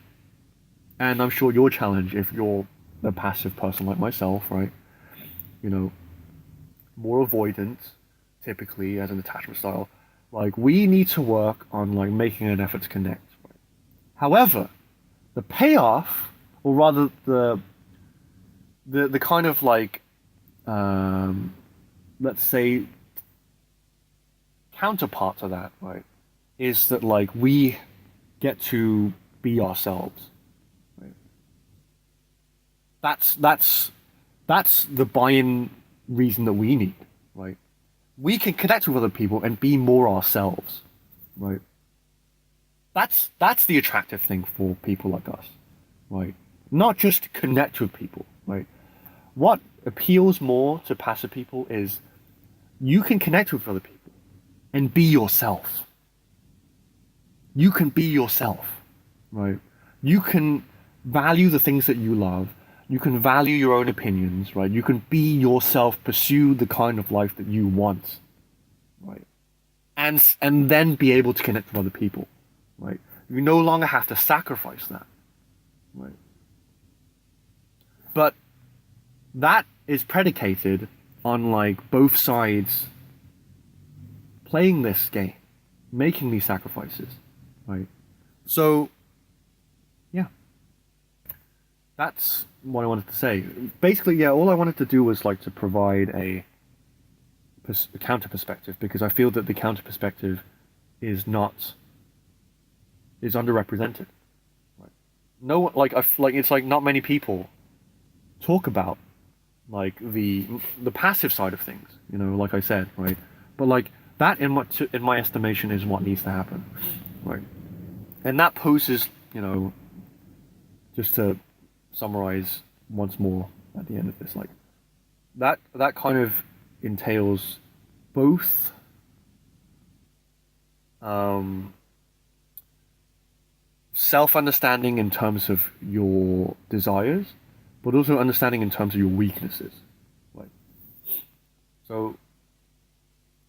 and I'm sure your challenge if you're a passive person like myself, right? You know, more avoidant, typically as an attachment style. Like we need to work on like making an effort to connect. Right? However, the payoff, or rather the kind of like, um, let's say, counterpart to that, right, is that like we get to be ourselves. Right? That's the buy-in reason that we need, right? We can connect with other people and be more ourselves, right? That's the attractive thing for people like us, right? Not just connect with people, right? What appeals more to passive people is you can connect with other people and be yourself. You can be yourself, right? You can value the things that you love. You can value your own opinions, right? You can be yourself, pursue the kind of life that you want, right? And then be able to connect with other people, right? You no longer have to sacrifice that, right? But that is predicated on like both sides playing this game, making these sacrifices, right? So, yeah, that's what I wanted to say. Basically, yeah, all I wanted to do was like to provide a counter perspective because I feel that the counter perspective is not is underrepresented. Right? No one like it's like not many people talk about like the passive side of things. You know, like I said, right? But like that in my estimation is what needs to happen, right? And that poses, you know, just to summarize once more at the end of this, like that kind of entails both self-understanding in terms of your desires, but also understanding in terms of your weaknesses. Right. So,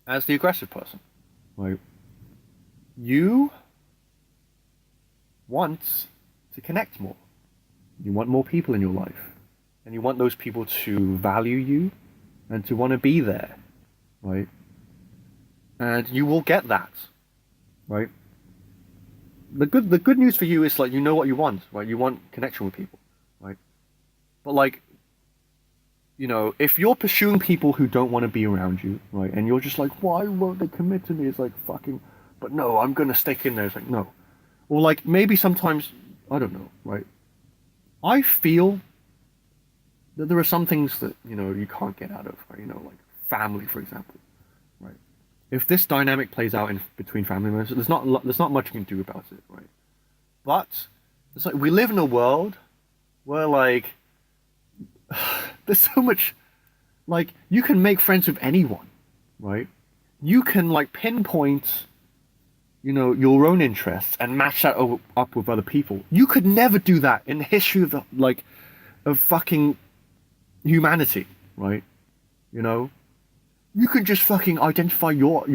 as the aggressive person, right, you want to connect more. You want more people in your life, and you want those people to value you and to want to be there, right? And you will get that, right? The good news for you is like you know what you want, right? You want connection with people, right? But like, you know, if you're pursuing people who don't want to be around you, right, and you're just like, why won't they commit to me? It's like fucking, but no, I'm gonna stick in there. It's like no, or like maybe sometimes I don't know, right? I feel that there are some things that you know you can't get out of, right? You know, like family, for example, right? If this dynamic plays out in between family members, there's not much you can do about it, right? But it's like we live in a world where like there's so much like you can make friends with anyone, right? You can like pinpoint, you know, your own interests and match that up with other people. You could never do that in the history of the like of fucking humanity, right? You know, you can just fucking identify your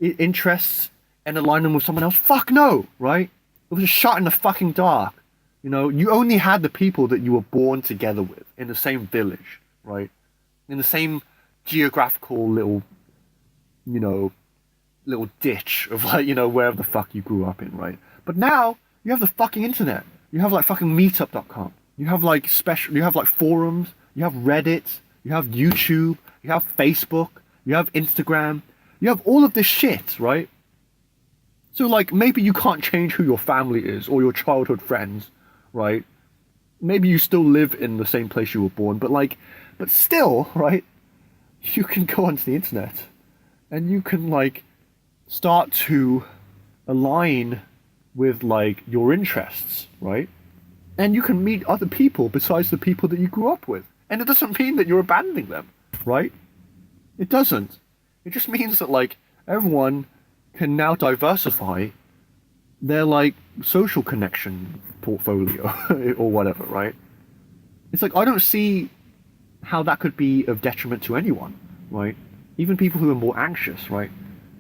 interests and align them with someone else. Fuck no, right? It was a shot in the fucking dark. You know, you only had the people that you were born together with in the same village, right? In the same geographical little, you know, little ditch of like, you know, wherever the fuck you grew up in, right? But now you have the fucking internet. You have like fucking meetup.com. You have like you have like forums. You have Reddit. You have YouTube. You have Facebook. You have Instagram. You have all of this shit, right? So like maybe you can't change who your family is or your childhood friends, right? Maybe you still live in the same place you were born, but like, but still, right? You can go onto the internet and you can like start to align with like your interests, right? And you can meet other people besides the people that you grew up with. And it doesn't mean that you're abandoning them, right? It doesn't. It just means that like everyone can now diversify their like social connection portfolio or whatever, right? It's like I don't see how that could be of detriment to anyone, right? Even people who are more anxious, right?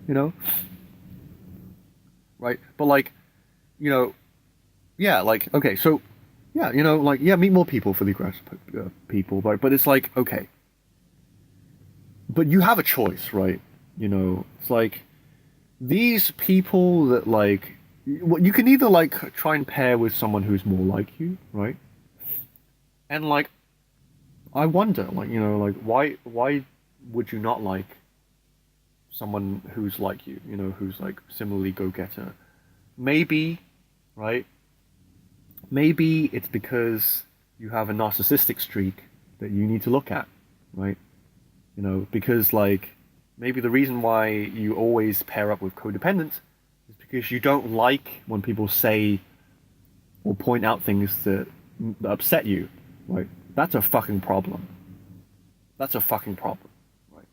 You know? Right? But like, you know, yeah, like okay, so yeah, you know, like yeah, meet more people for the aggressive people, right? But it's like okay, but you have a choice, right? You know, it's like these people that like you can either like try and pair with someone who's more like you, right? And like, I wonder, like, like why would you not like someone who's like you, who's like similarly go-getter? Maybe, right? Maybe it's because you have a narcissistic streak that you need to look at, right? Because like maybe the reason why you always pair up with codependents is because you don't like when people say or point out things that upset you, right? That's a fucking problem. That's a fucking problem, right?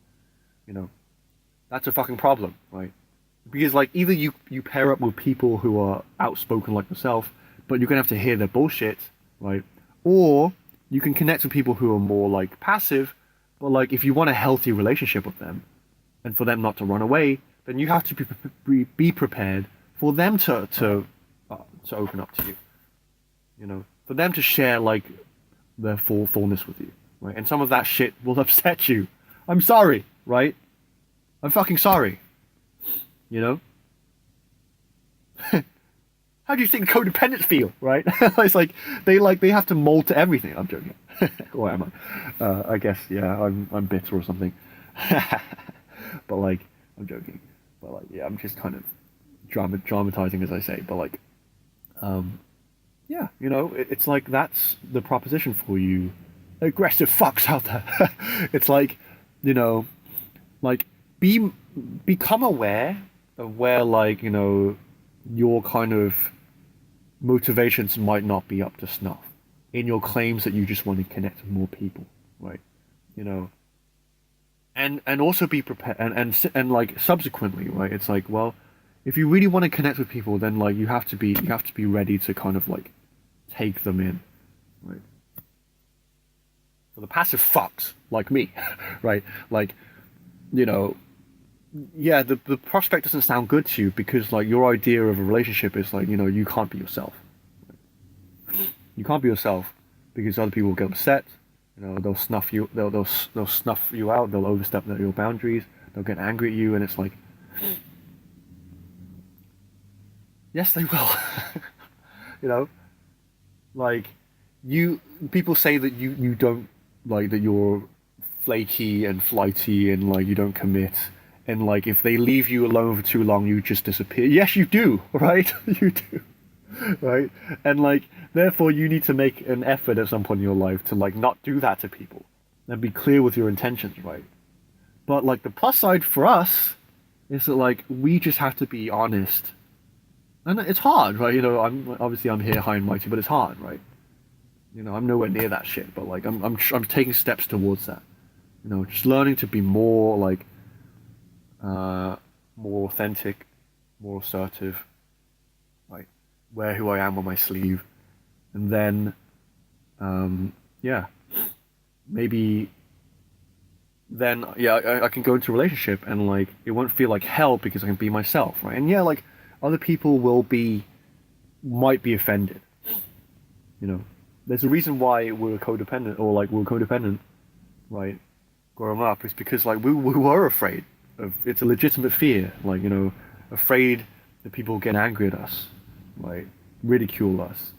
You know, that's a fucking problem, right? Because like either you pair up with people who are outspoken like yourself, but you're gonna have to hear their bullshit, right? Or you can connect with people who are more like passive, but like if you want a healthy relationship with them, and for them not to run away, then you have to be prepared for them to open up to you. For them to share like their fullness with you, right? And some of that shit will upset you. I'm sorry, right? I'm fucking sorry. You know? How do you think codependents feel, right? It's like they have to mold to everything. I'm joking. Or am I? I guess yeah. I'm bitter or something. But like I'm joking. But like yeah, I'm just kind of dramatizing as I say. But like yeah, it's like that's the proposition for you, aggressive fucks out there. It's like you know, like become aware of where like your kind of motivations might not be up to snuff in your claims that you just want to connect with more people, right? You know, and also be prepared and like subsequently, right? It's like, well, if you really want to connect with people, then like you have to be ready to kind of like take them in, right? For the passive fucks like me, right? Like, you know, yeah, the prospect doesn't sound good to you because like your idea of a relationship is like you can't be yourself. You can't be yourself because other people will get upset. They'll snuff you. They'll snuff you out. They'll overstep your boundaries. They'll get angry at you, and it's like, yes, they will. you know, like you people say that you don't like that you're flaky and flighty and like you don't commit and like if they leave you alone for too long you just disappear. Yes, you do, right? You do, right? And like therefore you need to make an effort at some point in your life to like not do that to people and be clear with your intentions, right? But like the plus side for us is that like we just have to be honest, and it's hard, right? I'm here high and mighty, but it's hard, right? I'm nowhere near that shit, but like I'm taking steps towards that. Just learning to be more like more authentic, more assertive, like wear who I am on my sleeve, and then yeah, maybe then yeah I can go into a relationship and like it won't feel like hell because I can be myself, right? And yeah, like other people might be offended. There's a reason why we're codependent or like we're codependent, right? Growing up is because like we were afraid of it's a legitimate fear, like afraid that people get angry at us, right? Ridicule us,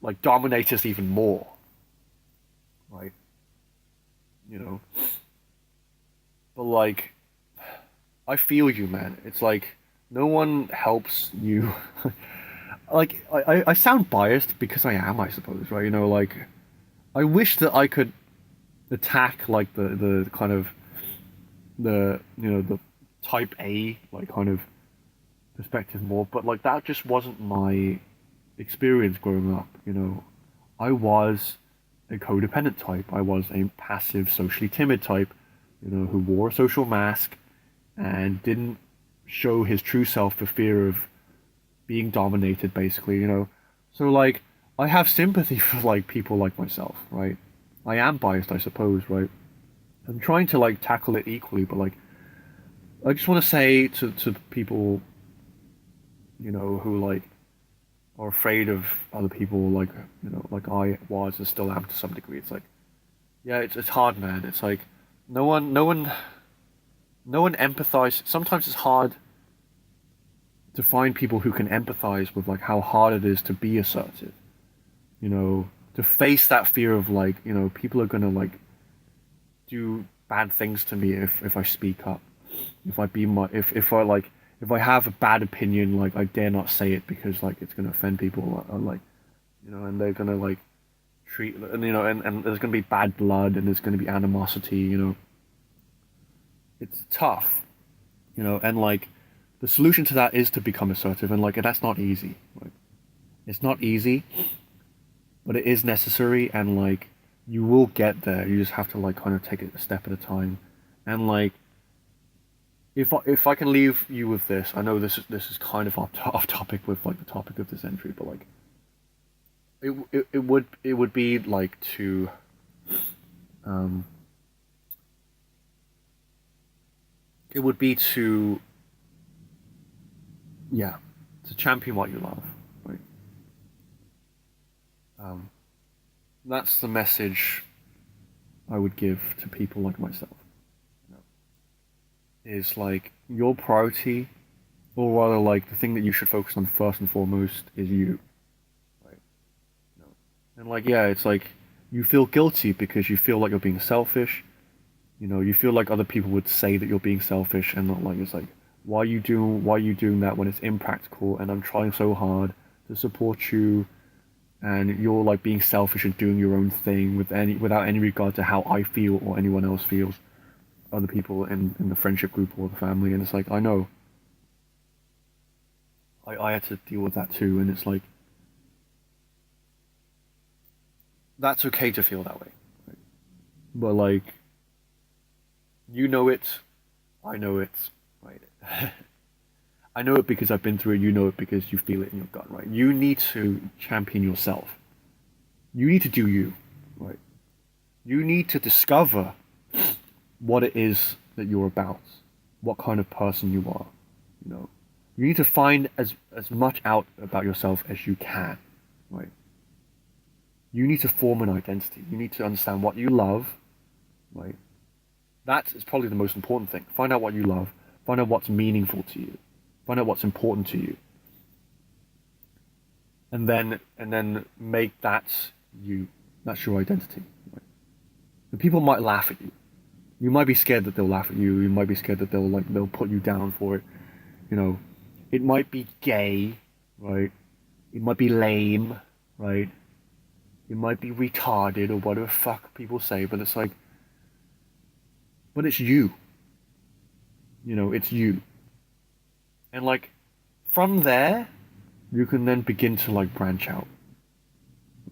like dominate us even more, right? you know. But like, I feel you, man. It's like no one helps you. Like I sound biased because I am, I suppose, right? Like I wish that I could attack like the kind of the type A like kind of perspective more, but like that just wasn't my experience growing up. I was a codependent type. I was a passive, socially timid type, who wore a social mask and didn't show his true self for fear of being dominated, basically. So like I have sympathy for like people like myself, right? I am biased, I suppose, right? I'm trying to like tackle it equally, but like I just want to say to people, who like are afraid of other people, like like I was and still am to some degree. It's like, yeah, it's hard, man. It's like no one empathizes. Sometimes it's hard to find people who can empathize with like how hard it is to be assertive, to to face that fear of like, people are gonna like do bad things to me if I speak up. If I be my if I like if I have a bad opinion, like I dare not say it because like it's gonna offend people, or like and they're gonna like treat and there's gonna be bad blood and there's gonna be animosity. It's tough, and like the solution to that is to become assertive, and like that's not easy. Like it's not easy, but it is necessary, and like you will get there. You just have to like kind of take it a step at a time, and like if I can leave you with this, I know this is kind of off topic with like the topic of this entry, but like it would be like to um it would be to yeah to champion what you love, right? Um, that's the message I would give to people like myself. You know, is like your priority, or rather, like the thing that you should focus on first and foremost is you, right? You know, and like yeah, it's like you feel guilty because you feel like you're being selfish. You feel like other people would say that you're being selfish, and not like it's like why are you doing that when it's impractical, and I'm trying so hard to support you, and you're like being selfish and doing your own thing without any regard to how I feel or anyone else feels, other people in the friendship group or the family. And it's like I know I had to deal with that too, and it's like that's okay to feel that way, right? But like you know it, I know it, right? I know it because I've been through it. You know it because you feel it in your gut, right? You need to champion yourself. You need to do you, right? You need to discover what it is that you're about, what kind of person you are. You know, you need to find as much out about yourself as you can, right? You need to form an identity. You need to understand what you love, right? That is probably the most important thing. Find out what you love. Find out what's meaningful to you. Find out what's important to you. And then make that you. That's your identity. Right? And people might laugh at you. You might be scared that they'll laugh at you. You might be scared that they'll put you down for it. It might be gay, right? It might be lame, right? It might be retarded or whatever fuck people say, but it's like, but it's you. It's you. And like, from there, you can then begin to like branch out.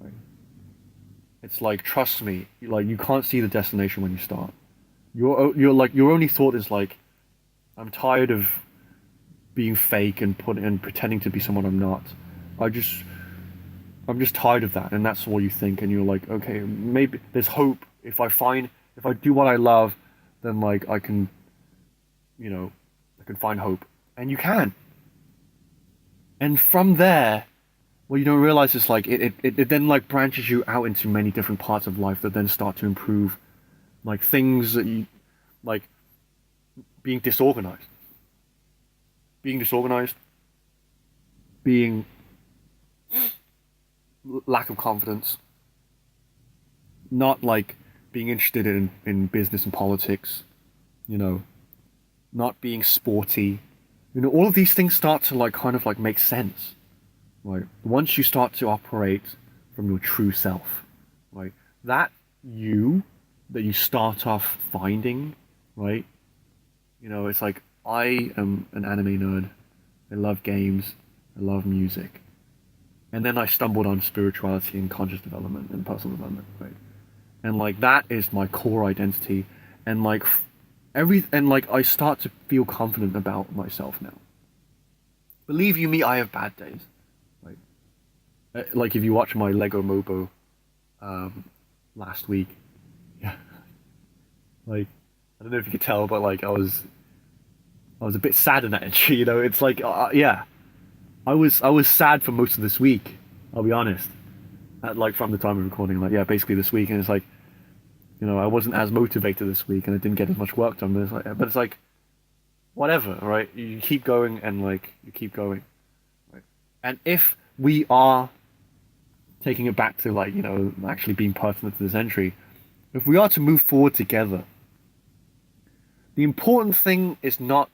Right? It's like, trust me, like you can't see the destination when you start. You're like, your only thought is like, I'm tired of being fake and pretending to be someone I'm not. I'm just tired of that, and that's all you think. And you're like, okay, maybe there's hope. If I do what I love, then like I can find hope, and you can. And from there, what you don't realize is like it then like branches you out into many different parts of life that then start to improve, like things that you like being disorganized, being lack of confidence, not like being interested in business and politics, not being sporty. All of these things start to like kind of like make sense, right? Once you start to operate from your true self, right? That you start off finding, right? It's like, I am an anime nerd. I love games. I love music. And then I stumbled on spirituality and conscious development and personal development, right? And like that is my core identity, and like I start to feel confident about myself now. Believe you me, I have bad days, right? Like if you watch my Lego Mobo last week, yeah, like I don't know if you could tell, but like I was a bit sad in that entry. It's like yeah, I was sad for most of this week. I'll be honest. Like from the time of recording, like yeah, basically this week, and it's like, I wasn't as motivated this week, and I didn't get as much work done. But it's like, whatever, right? You keep going, and like you keep going, right? And if we are taking it back to like, actually being pertinent to this entry, if we are to move forward together, the important thing is not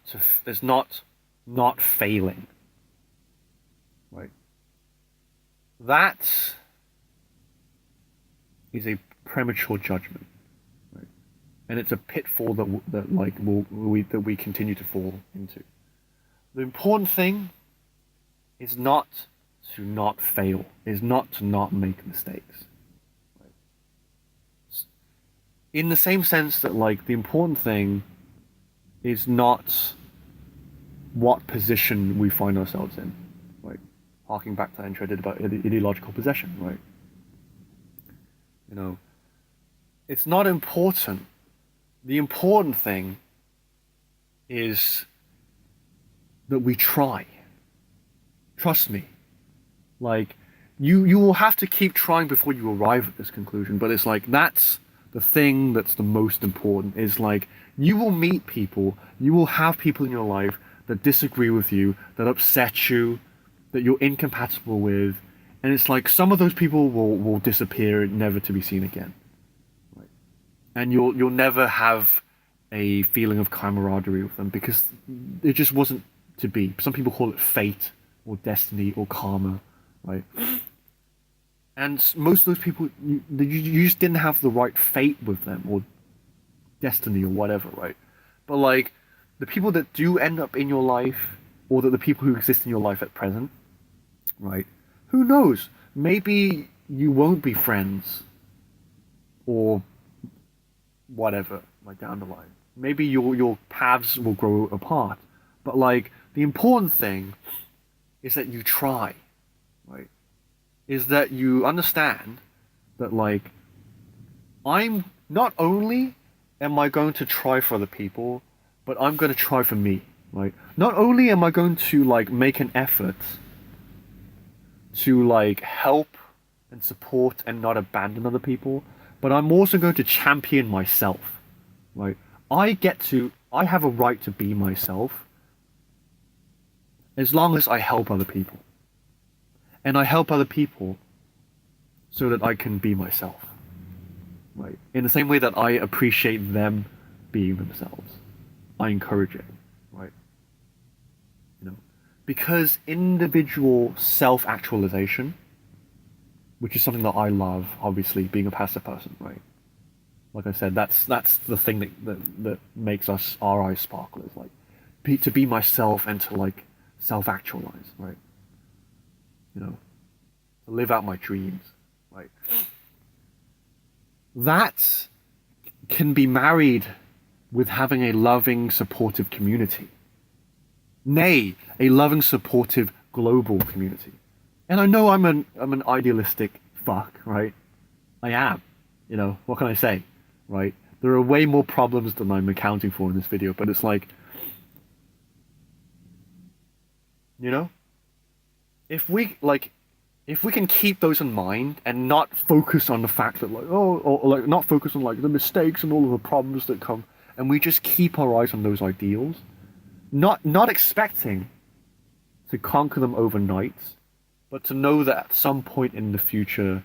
failing, right? That is a premature judgment, right? And it's a pitfall that we continue to fall into. The important thing is not to not fail, is not to not make mistakes. Right? In the same sense that like the important thing is not what position we find ourselves in, right? Harking back to the intro I did about ideological possession, right? It's not important. The important thing is that we try. Trust me. Like, you will have to keep trying before you arrive at this conclusion, but it's like, that's the thing that's the most important, is like, you will meet people, you will have people in your life that disagree with you, that upset you, that you're incompatible with, and it's like, some of those people will disappear, never to be seen again. Right? And you'll never have a feeling of camaraderie with them, because it just wasn't to be. Some people call it fate, or destiny, or karma, right? And most of those people, you just didn't have the right fate with them, or destiny, or whatever, right? But like, the people that do end up in your life, or the people who exist in your life at present, right? Who knows? Maybe you won't be friends, or whatever, like down the line. Maybe your paths will grow apart. But like, the important thing is that you try, right? Is that you understand that like, I'm not only am I going to try for other people, but I'm going to try for me, right? Not only am I going to like make an effort to like help and support and not abandon other people, but I'm also going to champion myself, right? I have a right to be myself as long as I help other people. And I help other people so that I can be myself, right? In the same way that I appreciate them being themselves, I encourage it, right? Because individual self-actualization, which is something that I love, obviously, being a passive person, right? Like I said, that's the thing that makes our eyes sparkle, is like, to be myself and to like self-actualize, right? To live out my dreams, right? That can be married with having a loving, supportive community. Nay, a loving, supportive, global community. And I know I'm an idealistic fuck, right? I am. What can I say, right? There are way more problems than I'm accounting for in this video, but it's like, if we can keep those in mind and not focus on the fact that like, or like not focus on like the mistakes and all of the problems that come, and we just keep our eyes on those ideals, not expecting to conquer them overnight, but to know that at some point in the future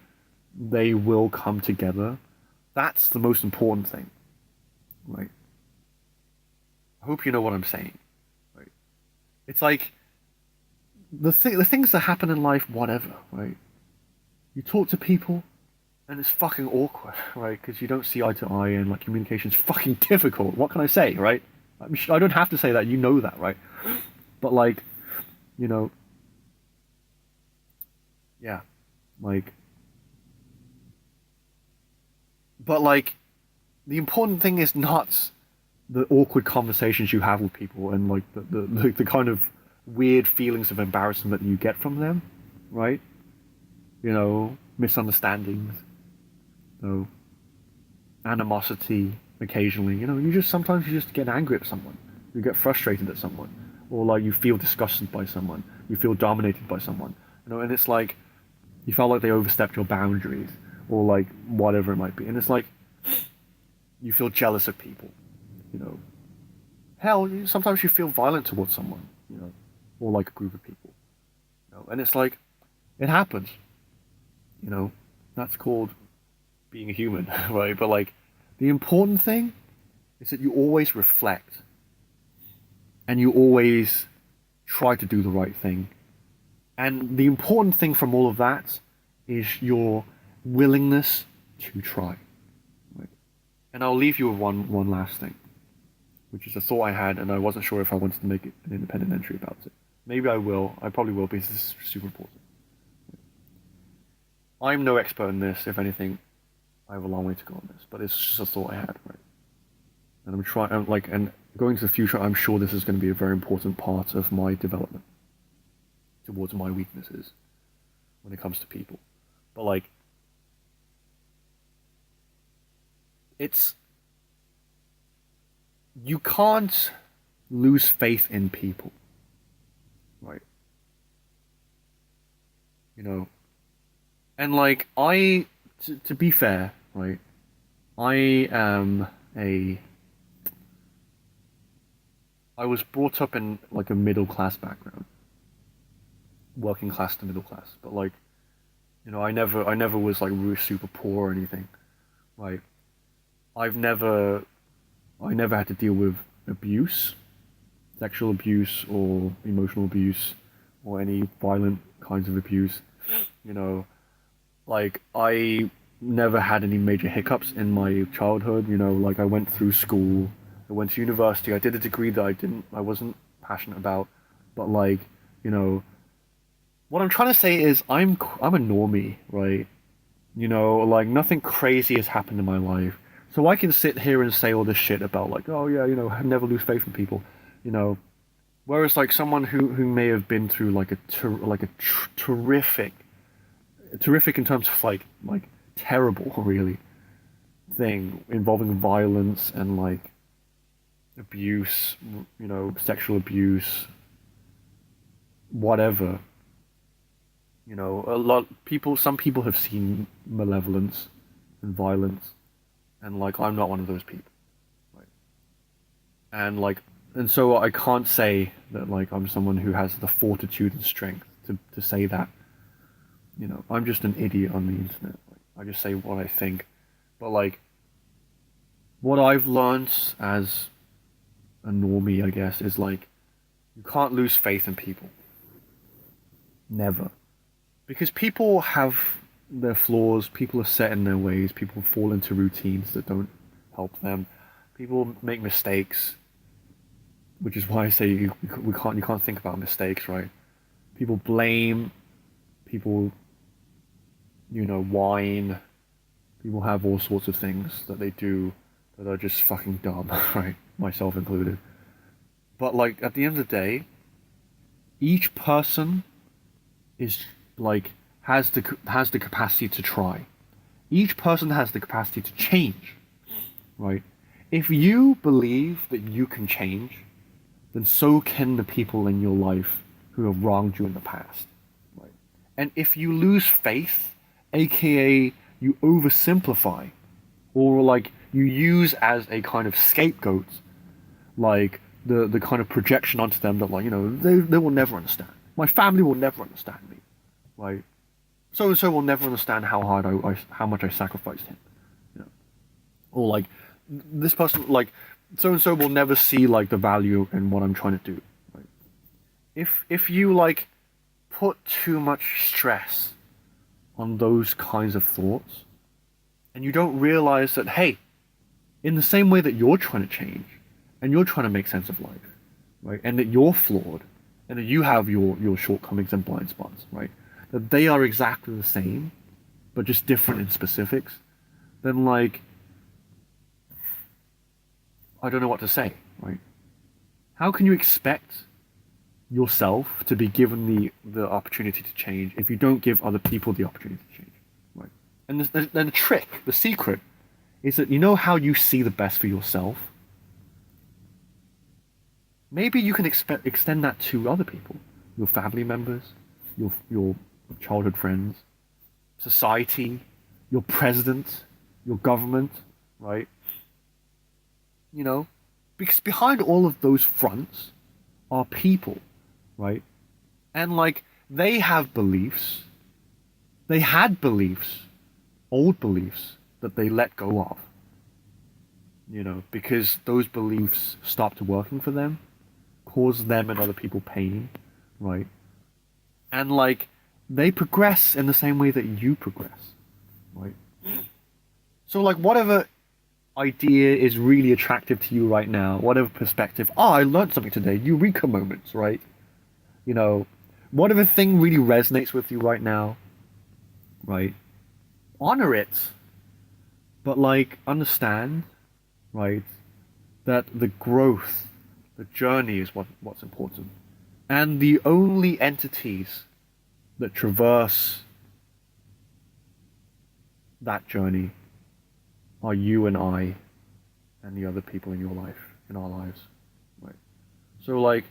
they will come together. That's the most important thing, right? I hope you know what I'm saying, right? It's like the things that happen in life, whatever, right? You talk to people and it's fucking awkward, right? Because you don't see eye to eye, and like, communication's fucking difficult. What can I say, right? I don't have to say that, you know that, right? But like, yeah, like, but like, the important thing is not the awkward conversations you have with people, and like the kind of weird feelings of embarrassment that you get from them, right? Misunderstandings, animosity occasionally. Sometimes you just get angry at someone, you get frustrated at someone, or like you feel disgusted by someone, you feel dominated by someone, and it's like you felt like they overstepped your boundaries, or like whatever it might be, and it's like you feel jealous of people, hell, sometimes you feel violent towards someone, or like a group of people, and it's like, it happens, You know, that's called being a human, right? But like, the important thing is that you always reflect and you always try to do the right thing. And the important thing from all of that is your willingness to try. Right? And I'll leave you with one last thing, which is a thought I had, and I wasn't sure if I wanted to make it an independent entry about it. Maybe I will. I probably will, because this is super important. I'm no expert in this. If anything, I have a long way to go on this, but it's just a thought I had, right? And I'm trying, and going to the future, I'm sure this is going to be a very important part of my development towards my weaknesses when it comes to people. But like, you can't lose faith in people, right? You know, and like to be fair, right? I am I was brought up in like a middle class background, working class to middle class, but like, I never was like really super poor or anything. Like, I've never, I never had to deal with abuse, sexual abuse or emotional abuse, or any violent kinds of abuse. You know, like I never had any major hiccups in my childhood. Like I went through school, I went to university, I did a degree that I wasn't passionate about, but like, you know, what I'm trying to say is I'm a normie, right? Like nothing crazy has happened in my life. So I can sit here and say all this shit about like, oh yeah, never lose faith in people, you know. Whereas like someone who may have been through like terrific in terms of like terrible really thing involving violence and like abuse, sexual abuse, whatever. Some people have seen malevolence and violence, and like I'm not one of those people, right? And so I can't say that like I'm someone who has the fortitude and strength to say that. I'm just an idiot on the internet. Like, I just say what I think, but like what I've learned as a normie, I guess, is like you can't lose faith in people. Never. Because people have their flaws, people are set in their ways, people fall into routines that don't help them. People make mistakes, which is why I say you can't think about mistakes, right? People blame, people, whine, people have all sorts of things that they do that are just fucking dumb, right? Myself included. But like at the end of the day, each person is like has the capacity to try. Each person has the capacity to change, right? If you believe that you can change, then so can the people in your life who have wronged you in the past, right? And if you lose faith, aka you oversimplify, or like you use as a kind of scapegoat, like the kind of projection onto them that like they will never understand. My family will never understand me. Like, so and so will never understand how hard how much I sacrificed him, or like this person, like so and so will never see like the value in what I'm trying to do. Right? If you like put too much stress on those kinds of thoughts, and you don't realize that hey, in the same way that you're trying to change, and you're trying to make sense of life, right, and that you're flawed, and that you have your shortcomings and blind spots, right? That they are exactly the same, but just different in specifics, then like, I don't know what to say, right? How can you expect yourself to be given the opportunity to change if you don't give other people the opportunity to change, right? And then the trick, the secret, is that how you see the best for yourself. Maybe you can extend that to other people, your family members, your childhood friends, society, your president, your government, right? Because behind all of those fronts are people, right? And like they have beliefs, they had beliefs, old beliefs, that they let go of, because those beliefs stopped working for them, caused them and other people pain, right? And like, they progress in the same way that you progress, right? So like, whatever idea is really attractive to you right now, whatever perspective, I learned something today, eureka moments, right? Whatever thing really resonates with you right now, right? Honor it, but like, understand, right, that the growth, the journey is what's important. And the only entities that traverse that journey are you and I and the other people in your life, in our lives, right? So like,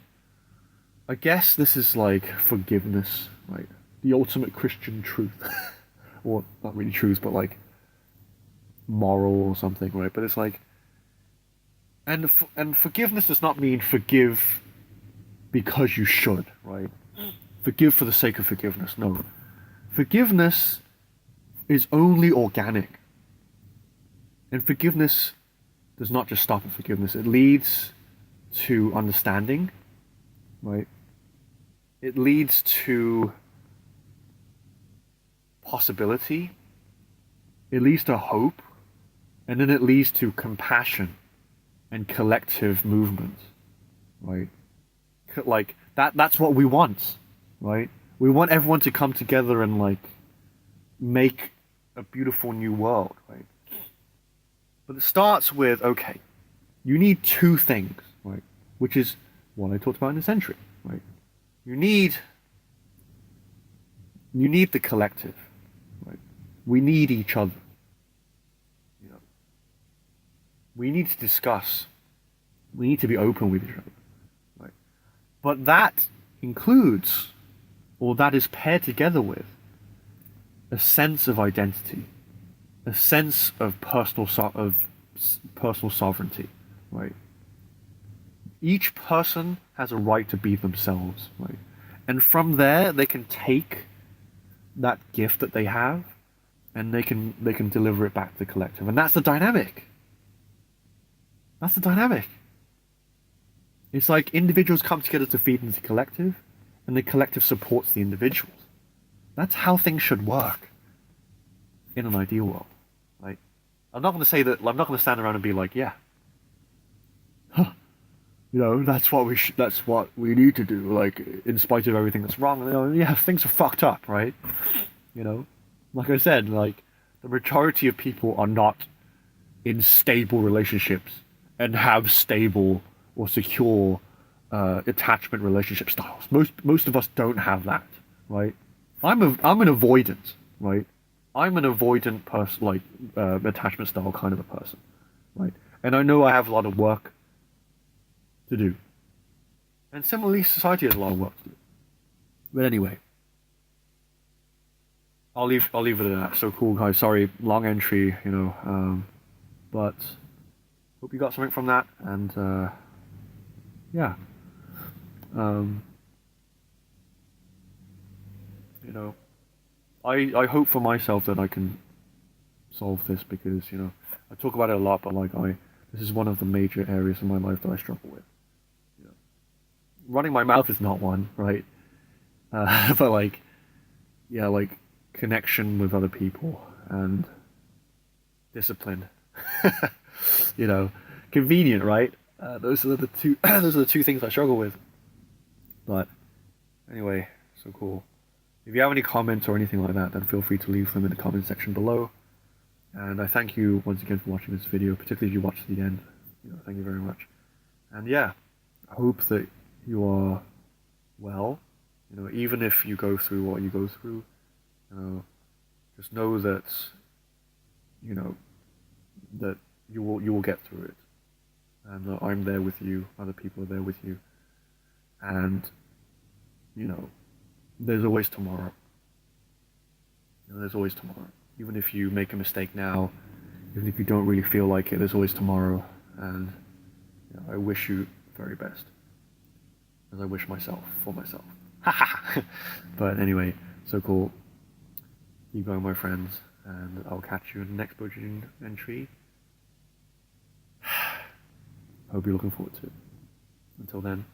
I guess this is like forgiveness, right? The ultimate Christian truth. Or not really truth, but like moral or something, right? But it's like, and forgiveness does not mean forgive because you should, right? Forgive for the sake of forgiveness. No. Forgiveness is only organic. And forgiveness does not just stop at forgiveness. It leads to understanding, right? It leads to possibility. It leads to hope. And then it leads to compassion and collective movement, right? Like, that's what we want, right? We want everyone to come together and like make a beautiful new world, right? But it starts with, okay, you need two things, right? Which is what I talked about in this entry, right? You need the collective, right? We need each other. We need to discuss. We need to be open with each other, right? But that includes, or that is paired together with, a sense of identity, a sense of personal sovereignty, right? Each person has a right to be themselves, right? And from there, they can take that gift that they have, and they can deliver it back to the collective, and that's the dynamic. That's the dynamic. It's like individuals come together to feed into the collective, and the collective supports the individuals. That's how things should work in an ideal world. Right? I'm not going to say that. I'm not going to stand around and be like, yeah, that's what we need to do. Like, in spite of everything that's wrong, yeah, things are fucked up, right? Like I said, like, the majority of people are not in stable relationships and have stable or secure attachment relationship styles. Most of us don't have that, right? I'm an avoidant, right? I'm an avoidant person, like attachment style kind of a person, right? And I know I have a lot of work to do. And similarly, society has a lot of work to do. But anyway, I'll leave it at that. So cool, guys. Sorry, long entry, but hope you got something from that. And yeah, I hope for myself that I can solve this, because I talk about it a lot, but like this is one of the major areas in my life that I struggle with. Running my mouth is not one, right? But like, yeah, like connection with other people and discipline. Convenient, right? Those are the two. Those are the two things I struggle with. But anyway, so cool. If you have any comments or anything like that, then feel free to leave them in the comment section below. And I thank you once again for watching this video, particularly if you watched to the end. Thank you very much. And yeah, I hope that you are well. Even if you go through what you go through, just know that that you will get through it. And I'm there with you. Other people are there with you. And there's always tomorrow. There's always tomorrow. Even if you make a mistake now, even if you don't really feel like it, there's always tomorrow. And I wish you the very best, as I wish myself for myself. But anyway, so cool. Keep going, my friends, and I'll catch you in the next budgeting entry. Hope you're looking forward to it. Until then.